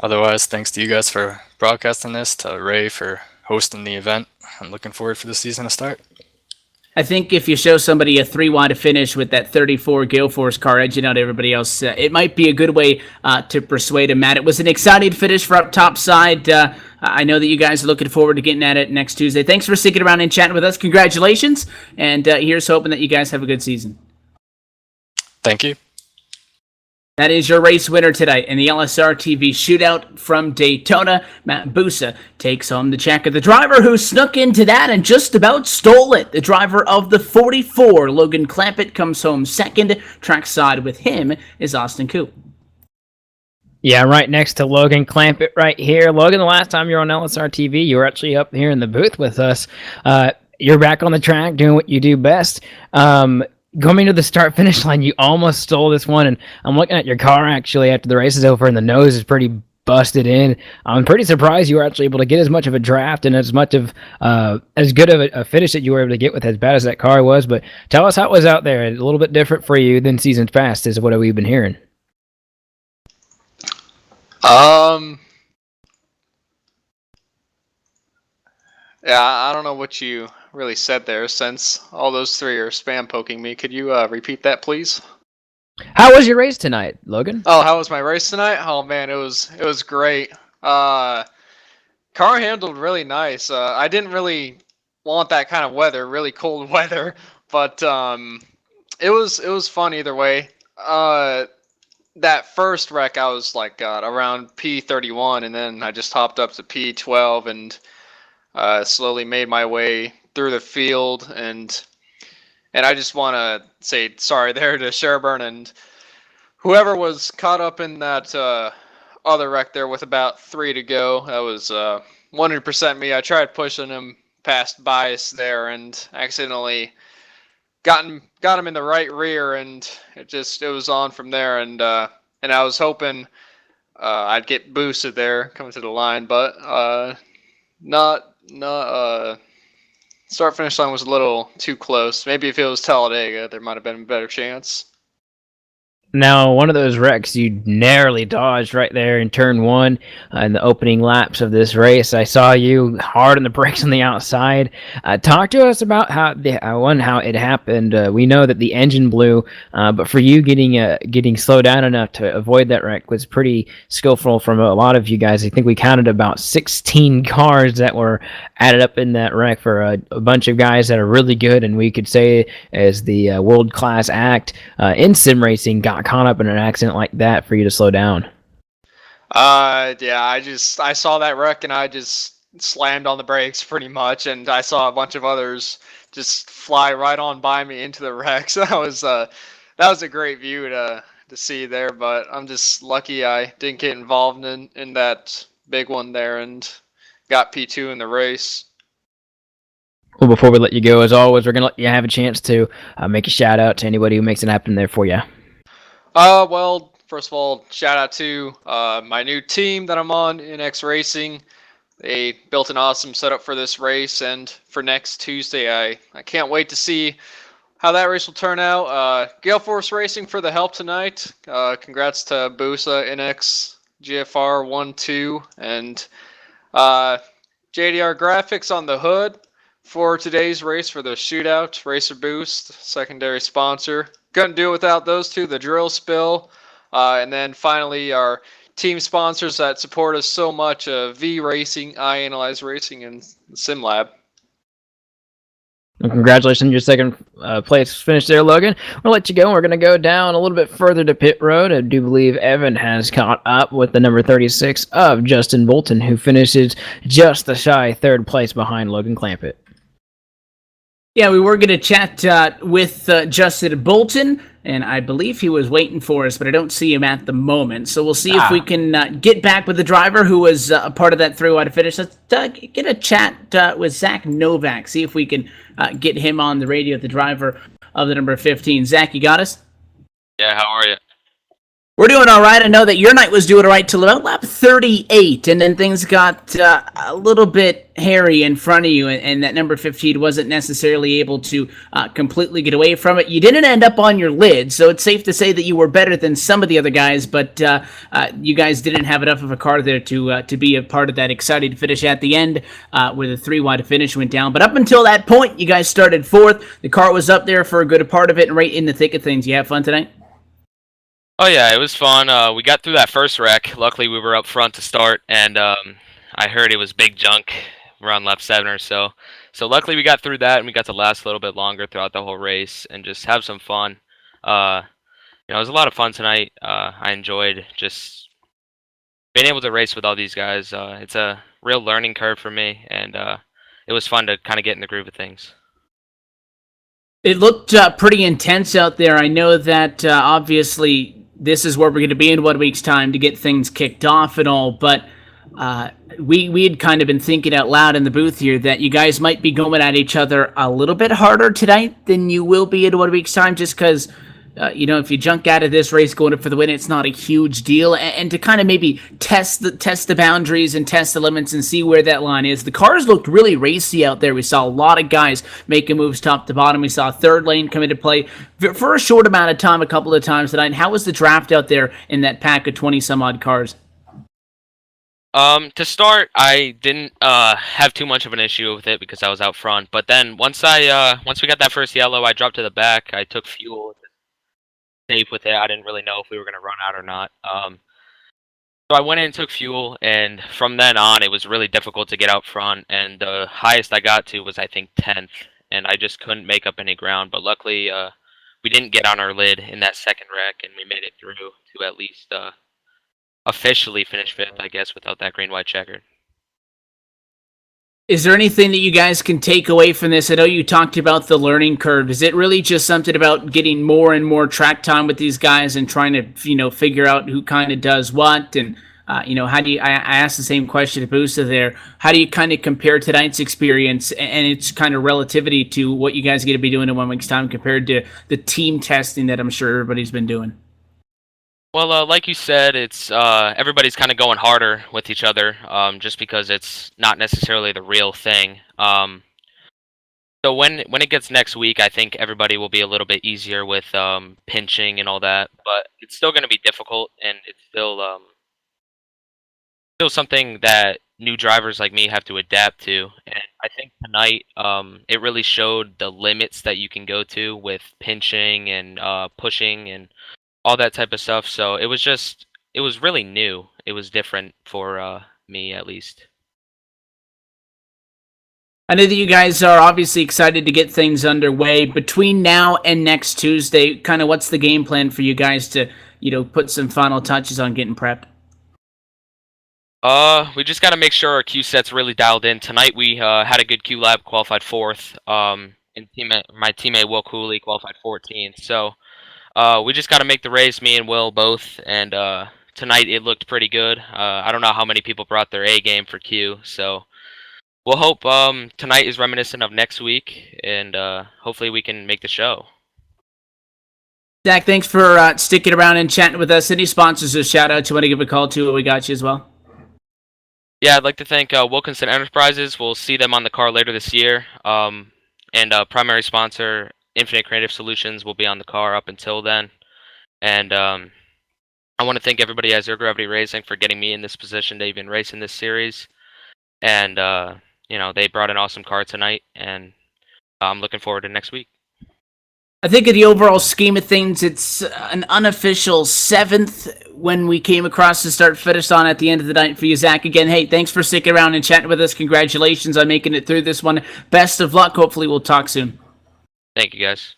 Otherwise, thanks to you guys for broadcasting this, to Ray for hosting the event. I'm looking forward for the season to start. I think if you show somebody a 3-wide finish with that 34 Gale Force car edging out everybody else, it might be a good way to persuade him, Matt. It was an exciting finish for up top side. I know that you guys are looking forward to getting at it next Tuesday. Thanks for sticking around and chatting with us. Congratulations, and here's hoping that you guys have a good season. Thank you. That is your race winner tonight in the LSRTV Shootout from Daytona. Matt Busa takes home the check of the driver who snuck into that and just about stole it. The driver of the 44, Logan Clampett, comes home second. Trackside with him is Austin Koo. Yeah, right next to Logan Clampett right here. Logan, the last time you were on LSRTV, you were actually up here in the booth with us. You're back on the track doing what you do best. Coming to the start-finish line, you almost stole this one, and I'm looking at your car actually after the race is over, and the nose is pretty busted in. I'm pretty surprised you were actually able to get as much of a draft and as much of as good of a finish that you were able to get with as bad as that car was. But tell us how it was out there. A little bit different for you than seasons past, is what we've been hearing. Yeah, I don't know what you really said there, since all those three are spam poking me. Could you repeat that, please? How was your race tonight, Logan? Oh, how was my race tonight? Oh man, it was great. Car handled really nice. I didn't really want that kind of weather, really cold weather, but it was fun either way. That first wreck, I was like around P31, and then I just hopped up to P12 and slowly made my way through the field, and I just want to say sorry there to Sherburne and whoever was caught up in that other wreck there with about 3 to go. That was 100% me. I tried pushing him past bias there and accidentally got him in the right rear, and it was on from there. And I was hoping I'd get boosted there coming to the line, but not start finish line was a little too close. Maybe if it was Talladega, there might have been a better chance. Now, one of those wrecks you narrowly dodged right there in turn one in the opening laps of this race. I saw you hard on the brakes on the outside. Talk to us about how it happened. We know that the engine blew, but for you getting slowed down enough to avoid that wreck was pretty skillful from a lot of you guys. I think we counted about 16 cars that were added up in that wreck for a bunch of guys that are really good, and we could say as the world-class act in sim racing got caught up in an accident like that for you to slow down. Yeah, I saw that wreck and I just slammed on the brakes pretty much, and I saw a bunch of others just fly right on by me into the wreck. So that was a great view to see there, but I'm just lucky I didn't get involved in that big one there and got P2 in the race. Well, before we let you go, as always, we're going to let you have a chance to make a shout out to anybody who makes it happen there for you. Well, first of all, shout out to my new team that I'm on in X Racing. They built an awesome setup for this race, and for next Tuesday, I can't wait to see how that race will turn out. Gale Force Racing for the help tonight. Congrats to Busa, NX, GFR 1-2, and JDR Graphics on the hood for today's race for the Shootout. Racer Boost, secondary sponsor. Couldn't do it without those two, the Drill Spill, and then finally our team sponsors that support us so much, V Racing, iAnalyze Racing, and SimLab. Well, congratulations on your second place finish there, Logan. We'll let you go. We're going to go down a little bit further to pit road. I do believe Evan has caught up with the number 36 of Justin Bolton, who finishes just a shy third place behind Logan Clampett. Yeah, we were going to chat with Justin Bolton, and I believe he was waiting for us, but I don't see him at the moment. So we'll see if we can get back with the driver who was a part of that three-wide finish. Let's get a chat with Zach Novak, see if we can get him on the radio, the driver of the number 15. Zach, you got us? Yeah, how are you? We're doing all right. I know that your night was doing all right till about lap 38, and then things got a little bit hairy in front of you, and that number 15 wasn't necessarily able to completely get away from it. You didn't end up on your lid, so it's safe to say that you were better than some of the other guys, but you guys didn't have enough of a car there to be a part of that exciting finish at the end where the three-wide finish went down. But up until that point, you guys started fourth. The car was up there for a good part of it and right in the thick of things. You have fun tonight? Oh yeah, it was fun. We got through that first wreck. Luckily, we were up front to start, and I heard it was big junk around lap 7 or so. So luckily, we got through that, and we got to last a little bit longer throughout the whole race and just have some fun. it was a lot of fun tonight. I enjoyed just being able to race with all these guys. It's a real learning curve for me, and it was fun to kind of get in the groove of things. It looked pretty intense out there. I know that obviously this is where we're going to be in 1 week's time to get things kicked off and all, but we had kind of been thinking out loud in the booth here that you guys might be going at each other a little bit harder tonight than you will be in 1 week's time, just because if you junk out of this race going up for the win, it's not a huge deal. And to kind of maybe test the boundaries and test the limits and see where that line is. The cars looked really racy out there. We saw a lot of guys making moves top to bottom. We saw a third lane come into play for a short amount of time a couple of times tonight. How was the draft out there in that pack of 20 some odd cars? To start, I didn't have too much of an issue with it because I was out front. But then once we got that first yellow, I dropped to the back. I took fuel, safe with it. I didn't really know if we were gonna run out or not. So I went in and took fuel, and from then on, it was really difficult to get out front. And the highest I got to was I think 10th, and I just couldn't make up any ground. But luckily, we didn't get on our lid in that second wreck, and we made it through to at least officially finish 5th, I guess, without that green-white-checkered. Is there anything that you guys can take away from this? I know you talked about the learning curve. Is it really just something about getting more and more track time with these guys and trying to, figure out who kind of does what? And, how do you, I asked the same question to Busa there. How do you kind of compare tonight's experience and its kind of relativity to what you guys are going to be doing in 1 week's time compared to the team testing that I'm sure everybody's been doing? Well, like you said, it's everybody's kind of going harder with each other, just because it's not necessarily the real thing. So when it gets next week, I think everybody will be a little bit easier with pinching and all that, but it's still going to be difficult, and it's still something that new drivers like me have to adapt to. And I think tonight, it really showed the limits that you can go to with pinching and pushing and all that type of stuff. So it was really new. It was different for me, at least. I know that you guys are obviously excited to get things underway. Between now and next Tuesday, kind of what's the game plan for you guys to, put some final touches on getting prepped? We just got to make sure our Q set's really dialed in. Tonight we had a good Q lap, qualified 4th. And my teammate Will Cooley qualified 14th. So we just got to make the race, me and Will both. And tonight it looked pretty good. I don't know how many people brought their A game for Q. So we'll hope tonight is reminiscent of next week, and hopefully we can make the show. Zach, thanks for sticking around and chatting with us. Any sponsors or shout-outs you want to give a call to? We got you as well. Yeah, I'd like to thank Wilkinson Enterprises. We'll see them on the car later this year. And primary sponsor, Infinite Creative Solutions, will be on the car up until then. And I want to thank everybody at Zero Gravity Racing for getting me in this position to even race in this series. And, they brought an awesome car tonight, and I'm looking forward to next week. I think in the overall scheme of things, it's an unofficial 7th when we came across the start-finish on at the end of the night for you, Zach. Again, hey, thanks for sticking around and chatting with us. Congratulations on making it through this one. Best of luck. Hopefully we'll talk soon. Thank you, guys.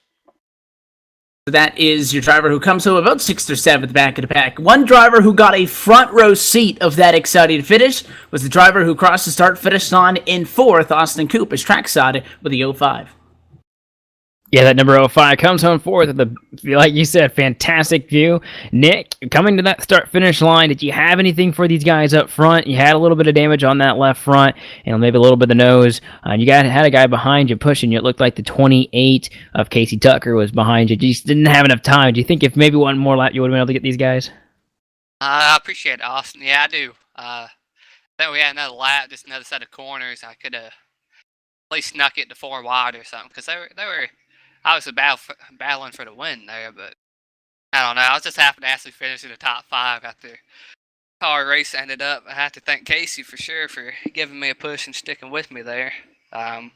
So that is your driver who comes home about 6th or 7th back of the pack. One driver who got a front row seat of that exciting finish was the driver who crossed the start-finish line in 4th, Austin Coop, as trackside with the 05. Yeah, that number 05 comes home 4th with like you said, fantastic view. Nick, coming to that start-finish line, did you have anything for these guys up front? You had a little bit of damage on that left front and maybe a little bit of the nose. And you had a guy behind you pushing you. It looked like the 28 of Casey Tucker was behind you. You just didn't have enough time. Do you think if maybe one more lap you would have been able to get these guys? I appreciate it, Austin. Yeah, I do. Then we had another lap, just another set of corners. I could have at least snuck it to 4 wide or something, because they were obviously battling for the win there, but I don't know. I was just happy to actually finish in the top 5 after how our race ended up. I have to thank Casey for sure for giving me a push and sticking with me there. I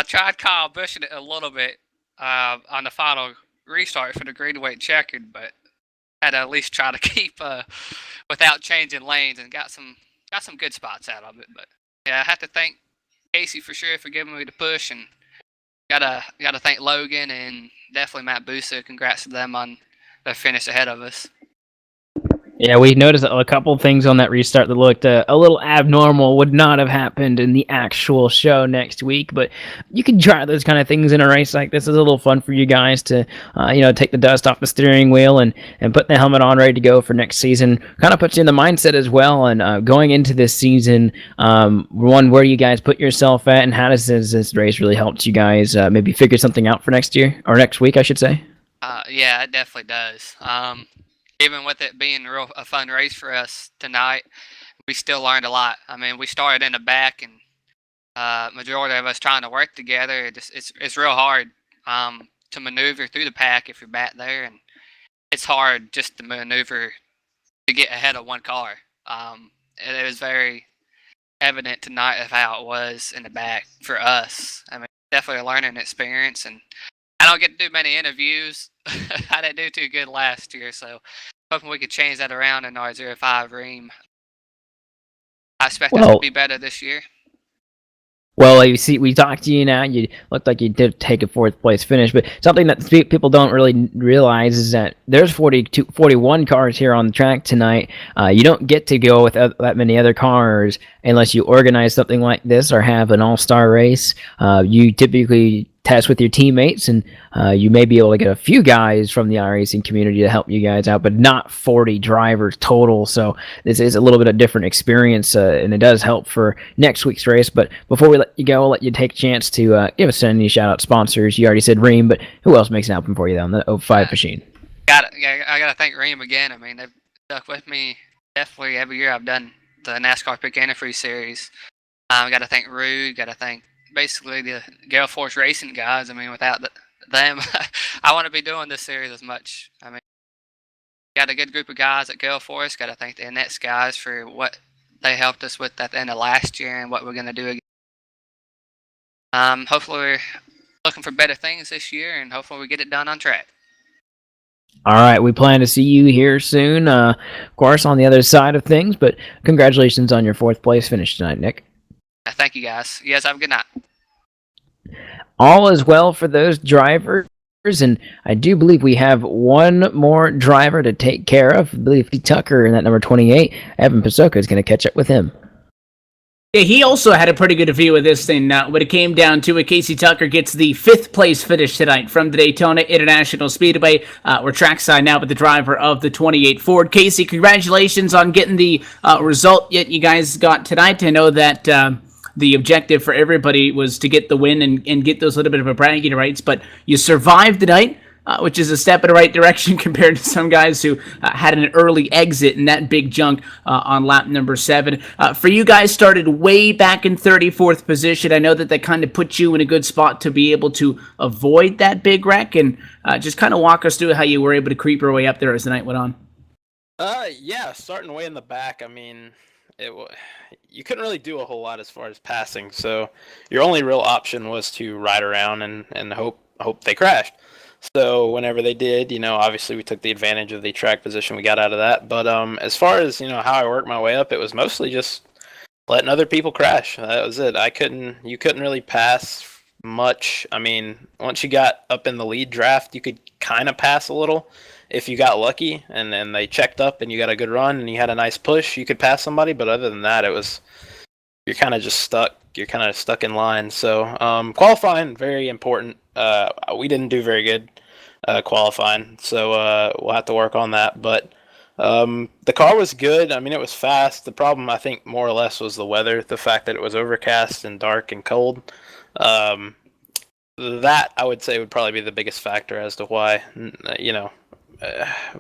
tried Kyle Bushing it a little bit on the final restart for the Green-white-checkered, but had to at least try to keep without changing lanes, and got some good spots out of it. But yeah, I have to thank Casey for sure for giving me the push, and gotta thank Logan and definitely Matt Busa. Congrats to them on their finish ahead of us. Yeah, we noticed a couple things on that restart that looked a little abnormal. Would not have happened in the actual show next week, but you can try those kind of things in a race like this. It's a little fun for you guys to, take the dust off the steering wheel and put the helmet on ready to go for next season. Kind of puts you in the mindset as well. And going into this season, where you guys put yourself at, and how does this race really help you guys maybe figure something out for next year or next week, I should say? Yeah, it definitely does. Even with it being a fun race for us tonight, we still learned a lot. I mean, we started in the back, and majority of us trying to work together. It's real hard to maneuver through the pack if you're back there, and it's hard just to maneuver to get ahead of one car. And it was very evident tonight of how it was in the back for us. I mean, definitely a learning experience, and I don't get to do many interviews. I didn't do too good last year, so hoping we could change that around in our 05 Ream. I expect us to be better this year. Well, you see, we talked to you now. You looked like you did take a fourth place finish, but something that people don't really realize is that there's 41 cars here on the track tonight. You don't get to go with that many other cars unless you organize something like this or have an all-star race. You typically test with your teammates, and you may be able to get a few guys from the iRacing community to help you guys out, but not 40 drivers total. So this is a little bit of different experience, and it does help for next week's race. But before we let you go, I'll let you take a chance to give us any shout-out sponsors. You already said Ream, but who else makes it happen for you on the 05 machine? I got to thank Ream again. I mean, they've stuck with me definitely every year I've done the NASCAR Pick Antifreeze series. I got to thank Rue, got to thank basically the Gale Force Racing guys. I mean, without them, I wouldn't be doing this series as much. I mean, got a good group of guys at Gale Force. Got to thank the NX guys for what they helped us with at the end of last year and what we're going to do again. Hopefully we're looking for better things this year, and hopefully we get it done on track. All right, we plan to see you here soon, of course, on the other side of things, but congratulations on your fourth place finish tonight, Nick. Thank you, guys. You guys have a good night. All is well for those drivers, and I do believe we have one more driver to take care of. I believe Tucker in that number 28, Evan Pasoka, is going to catch up with him. Yeah, he also had a pretty good view of this thing. When it came down to it, Casey Tucker gets the 5th place finish tonight from the Daytona International Speedway. We're trackside now with the driver of the 28 Ford. Casey, congratulations on getting the result you guys got tonight. I know that the objective for everybody was to get the win and get those little bit of a bragging rights, but you survived the night, which is a step in the right direction compared to some guys who had an early exit in that big junk on lap number 7. For you guys, started way back in 34th position. I know that kind of put you in a good spot to be able to avoid that big wreck, and just kind of walk us through how you were able to creep your way up there as the night went on. Yeah, starting way in the back. I mean, you couldn't really do a whole lot as far as passing, so your only real option was to ride around and hope they crashed. So whenever they did, obviously we took the advantage of the track position we got out of that. But as far as how I worked my way up, it was mostly just letting other people crash. That was it. You couldn't really pass much. I mean, once you got up in the lead draft, you could kind of pass a little if you got lucky, and then they checked up and you got a good run and you had a nice push, you could pass somebody. But other than that, you're kind of just stuck. You're kind of stuck in line. So qualifying, very important. We didn't do very good qualifying, so we'll have to work on that. But the car was good. I mean, it was fast. The problem, I think, more or less was the weather, the fact that it was overcast and dark and cold. That, I would say, would probably be the biggest factor as to why,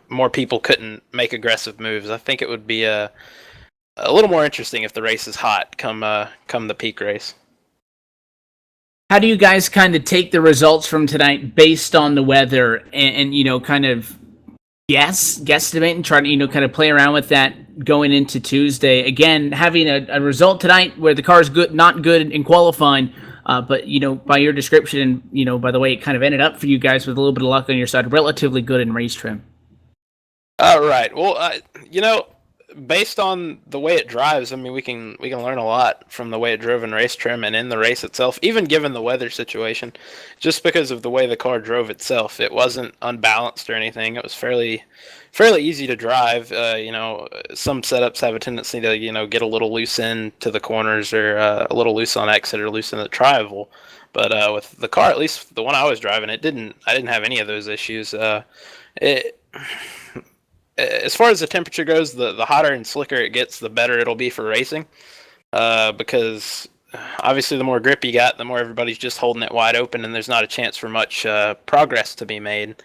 more people couldn't make aggressive moves. I think it would be a little more interesting if the race is hot come the peak race. How do you guys kind of take the results from tonight based on the weather and kind of guesstimate and try to, kind of play around with that going into Tuesday? Again, having a result tonight where the car is good, not good in qualifying, but, by your description and, by the way it kind of ended up for you guys with a little bit of luck on your side, relatively good in race trim. All right. Well, based on the way it drives, I mean, we can learn a lot from the way it drove in race trim and in the race itself, even given the weather situation, just because of the way the car drove itself. It wasn't unbalanced or anything. It was fairly easy to drive. Some setups have a tendency to get a little loose into the corners, or a little loose on exit, or loose in the tri-oval. But with the car, at least the one I was driving, I didn't have any of those issues. As far as the temperature goes, the hotter and slicker it gets, the better it'll be for racing. Because obviously the more grip you got, the more everybody's just holding it wide open, and there's not a chance for much progress to be made,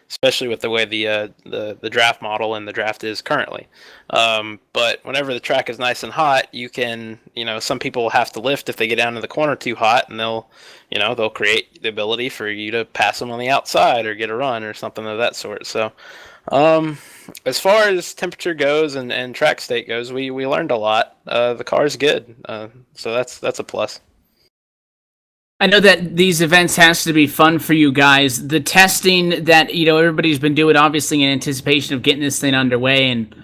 especially with the way the draft model and the draft is currently. But whenever the track is nice and hot, you can, some people have to lift if they get down to the corner too hot, and they'll create the ability for you to pass them on the outside or get a run or something of that sort. So, as far as temperature goes and track state goes, we learned a lot. The car's good, so that's a plus. I know that these events has to be fun for you guys. The testing that everybody's been doing, obviously in anticipation of getting this thing underway, and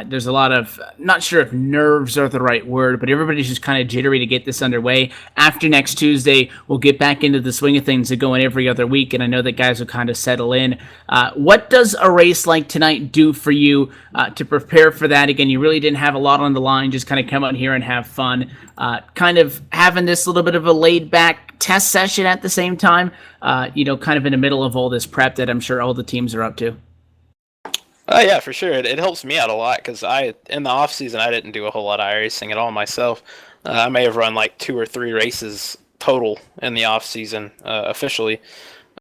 there's a lot of, not sure if nerves are the right word, but everybody's just kind of jittery to get this underway. After next Tuesday, we'll get back into the swing of things of going every other week, and I know that guys will kind of settle in. What does a race like tonight do for you to prepare for that? Again, you really didn't have a lot on the line, just kind of come out here and have fun. Kind of having this little bit of a laid-back test session at the same time, kind of in the middle of all this prep that I'm sure all the teams are up to. Yeah, for sure. It helps me out a lot, because in the off season I didn't do a whole lot of iRacing at all myself. I may have run like 2 or 3 races total in the off season officially,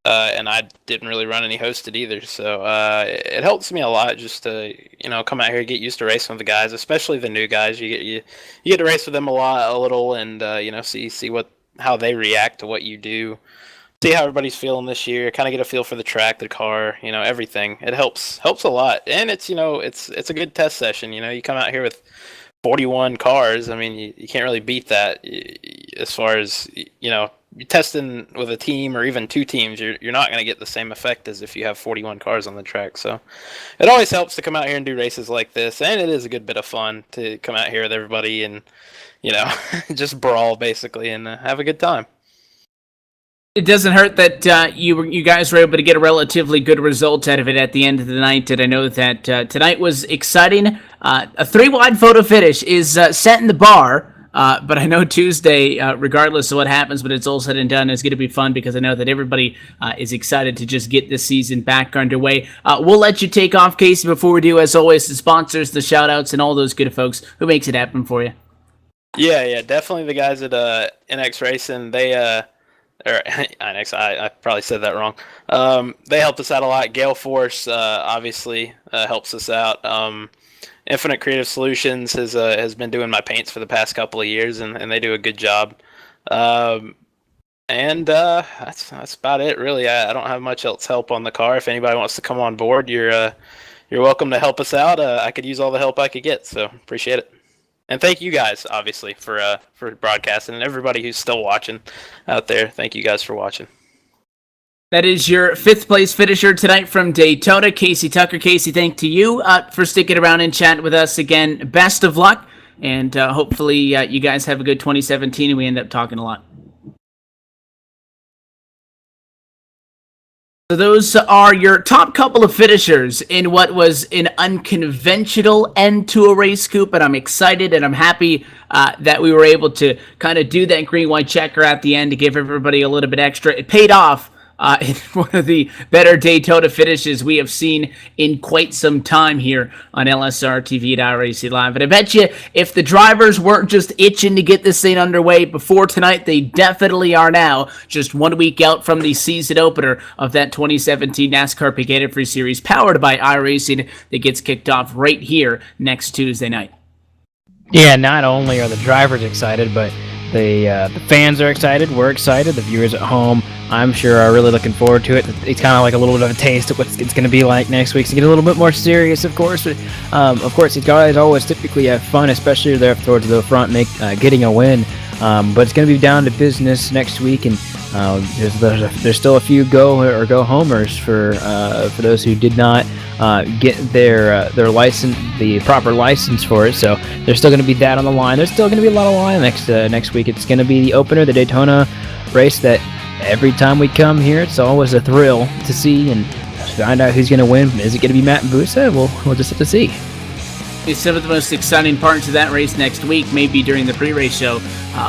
and I didn't really run any hosted either. So it helps me a lot just to come out here and get used to racing with the guys, especially the new guys. You get to race with them a little, and see how they react to what you do. See how everybody's feeling this year, kind of get a feel for the track, the car, everything. It helps a lot. And it's a good test session. You come out here with 41 cars. I mean, you can't really beat that as far as, you're testing with a team or even 2 teams. You're not going to get the same effect as if you have 41 cars on the track. So it always helps to come out here and do races like this. And it is a good bit of fun to come out here with everybody and, just brawl basically and have a good time. It doesn't hurt that you guys were able to get a relatively good result out of it at the end of the night. And I know that tonight was exciting. A 3-wide photo finish is setting the bar, but I know Tuesday, regardless of what happens, when it's all said and done, is going to be fun, because I know that everybody is excited to just get this season back underway. We'll let you take off, Casey, before we do, as always, the sponsors, the shout-outs, and all those good folks who makes it happen for you. Yeah, definitely the guys at NX Racing. They or INX, I probably said that wrong. They helped us out a lot. Gale Force obviously helps us out. Infinite Creative Solutions has been doing my paints for the past couple of years, and they do a good job. And that's about it, really. I don't have much else help on the car. If anybody wants to come on board, you're welcome to help us out. I could use all the help I could get, so appreciate it. And thank you guys, obviously, for broadcasting, and everybody who's still watching out there. Thank you guys for watching. That is your 5th place finisher tonight from Daytona, Casey Tucker. Casey, thank to you for sticking around and chatting with us again. Best of luck, and hopefully you guys have a good 2017 and we end up talking a lot. So those are your top couple of finishers in what was an unconventional end to a race, Scoop, and I'm excited and I'm happy that we were able to kind of do that green-white checker at the end to give everybody a little bit extra. It paid off. In one of the better Daytona finishes we have seen in quite some time here on LSRTV at iRacing Live. And I bet you if the drivers weren't just itching to get this thing underway before tonight, they definitely are now, just 1 week out from the season opener of that 2017 NASCAR Pick Antifreeze Series powered by iRacing that gets kicked off right here next Tuesday night. Yeah, not only are the drivers excited, but the fans are excited, we're excited, the viewers at home, I'm sure, are really looking forward to it. It's kind of like a little bit of a taste of what it's going to be like next week. So get a little bit more serious, of course. But, of course, these guys always typically have fun, especially if they're towards the front, getting a win. But it's going to be down to business next week, and there's still a few go homers for those who did not get their license, the proper license for it. So there's still going to be that on the line. There's still going to be a lot of line next week. It's going to be the opener, the Daytona race that every time we come here, it's always a thrill to see and find out who's going to win. Is it going to be Matt and Busa? We'll just have to see. It's some of the most exciting parts of that race next week, maybe during the pre-race show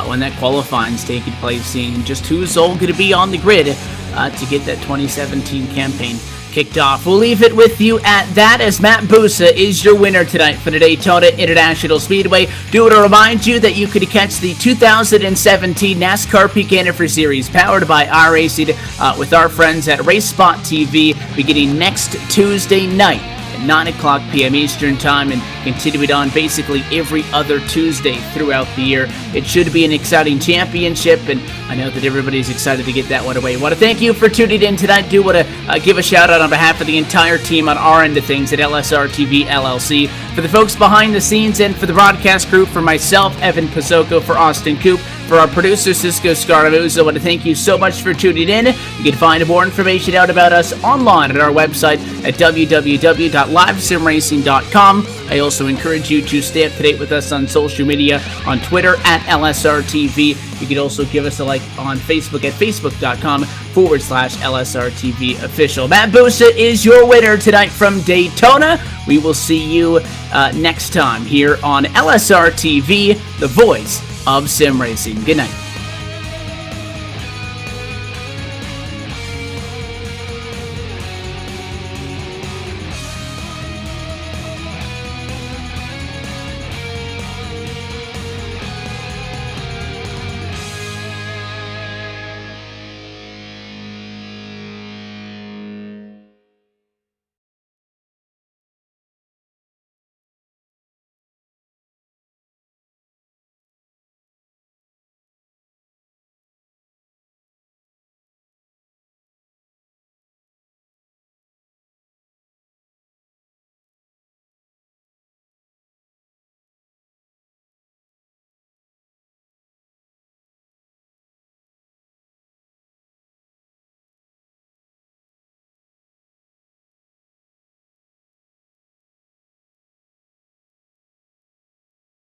when that qualifying's taking place, seeing just who's all going to be on the grid to get that 2017 campaign kicked off. We'll leave it with you at that, as Matt Busa is your winner tonight for the Daytona International Speedway. Do want to remind you that you could catch the 2017 NASCAR Peak Antifreeze Series powered by iRacing with our friends at Race Spot TV beginning next Tuesday night at 9 o'clock p.m. Eastern Time, and continue it on basically every other Tuesday throughout the year. It should be an exciting championship, and I know that everybody's excited to get that one away. I want to thank you for tuning in tonight. Do want to give a shout out on behalf of the entire team on our end of things at LSRTV LLC, for the folks behind the scenes, and for the broadcast crew, for myself, Evan Pasoko, for Austin Coop, for our producer, Cisco Scaramuzzo. I want to thank you so much for tuning in. You can find more information out about us online at our website at www.livesimracing.com. I also encourage you to stay up to date with us on social media, on Twitter at LSRTV. You can also give us a like on Facebook at facebook.com/LSRTV official. Matt Busa is your winner tonight from Daytona. We will see you next time here on LSRTV, the voice of sim racing. Good night.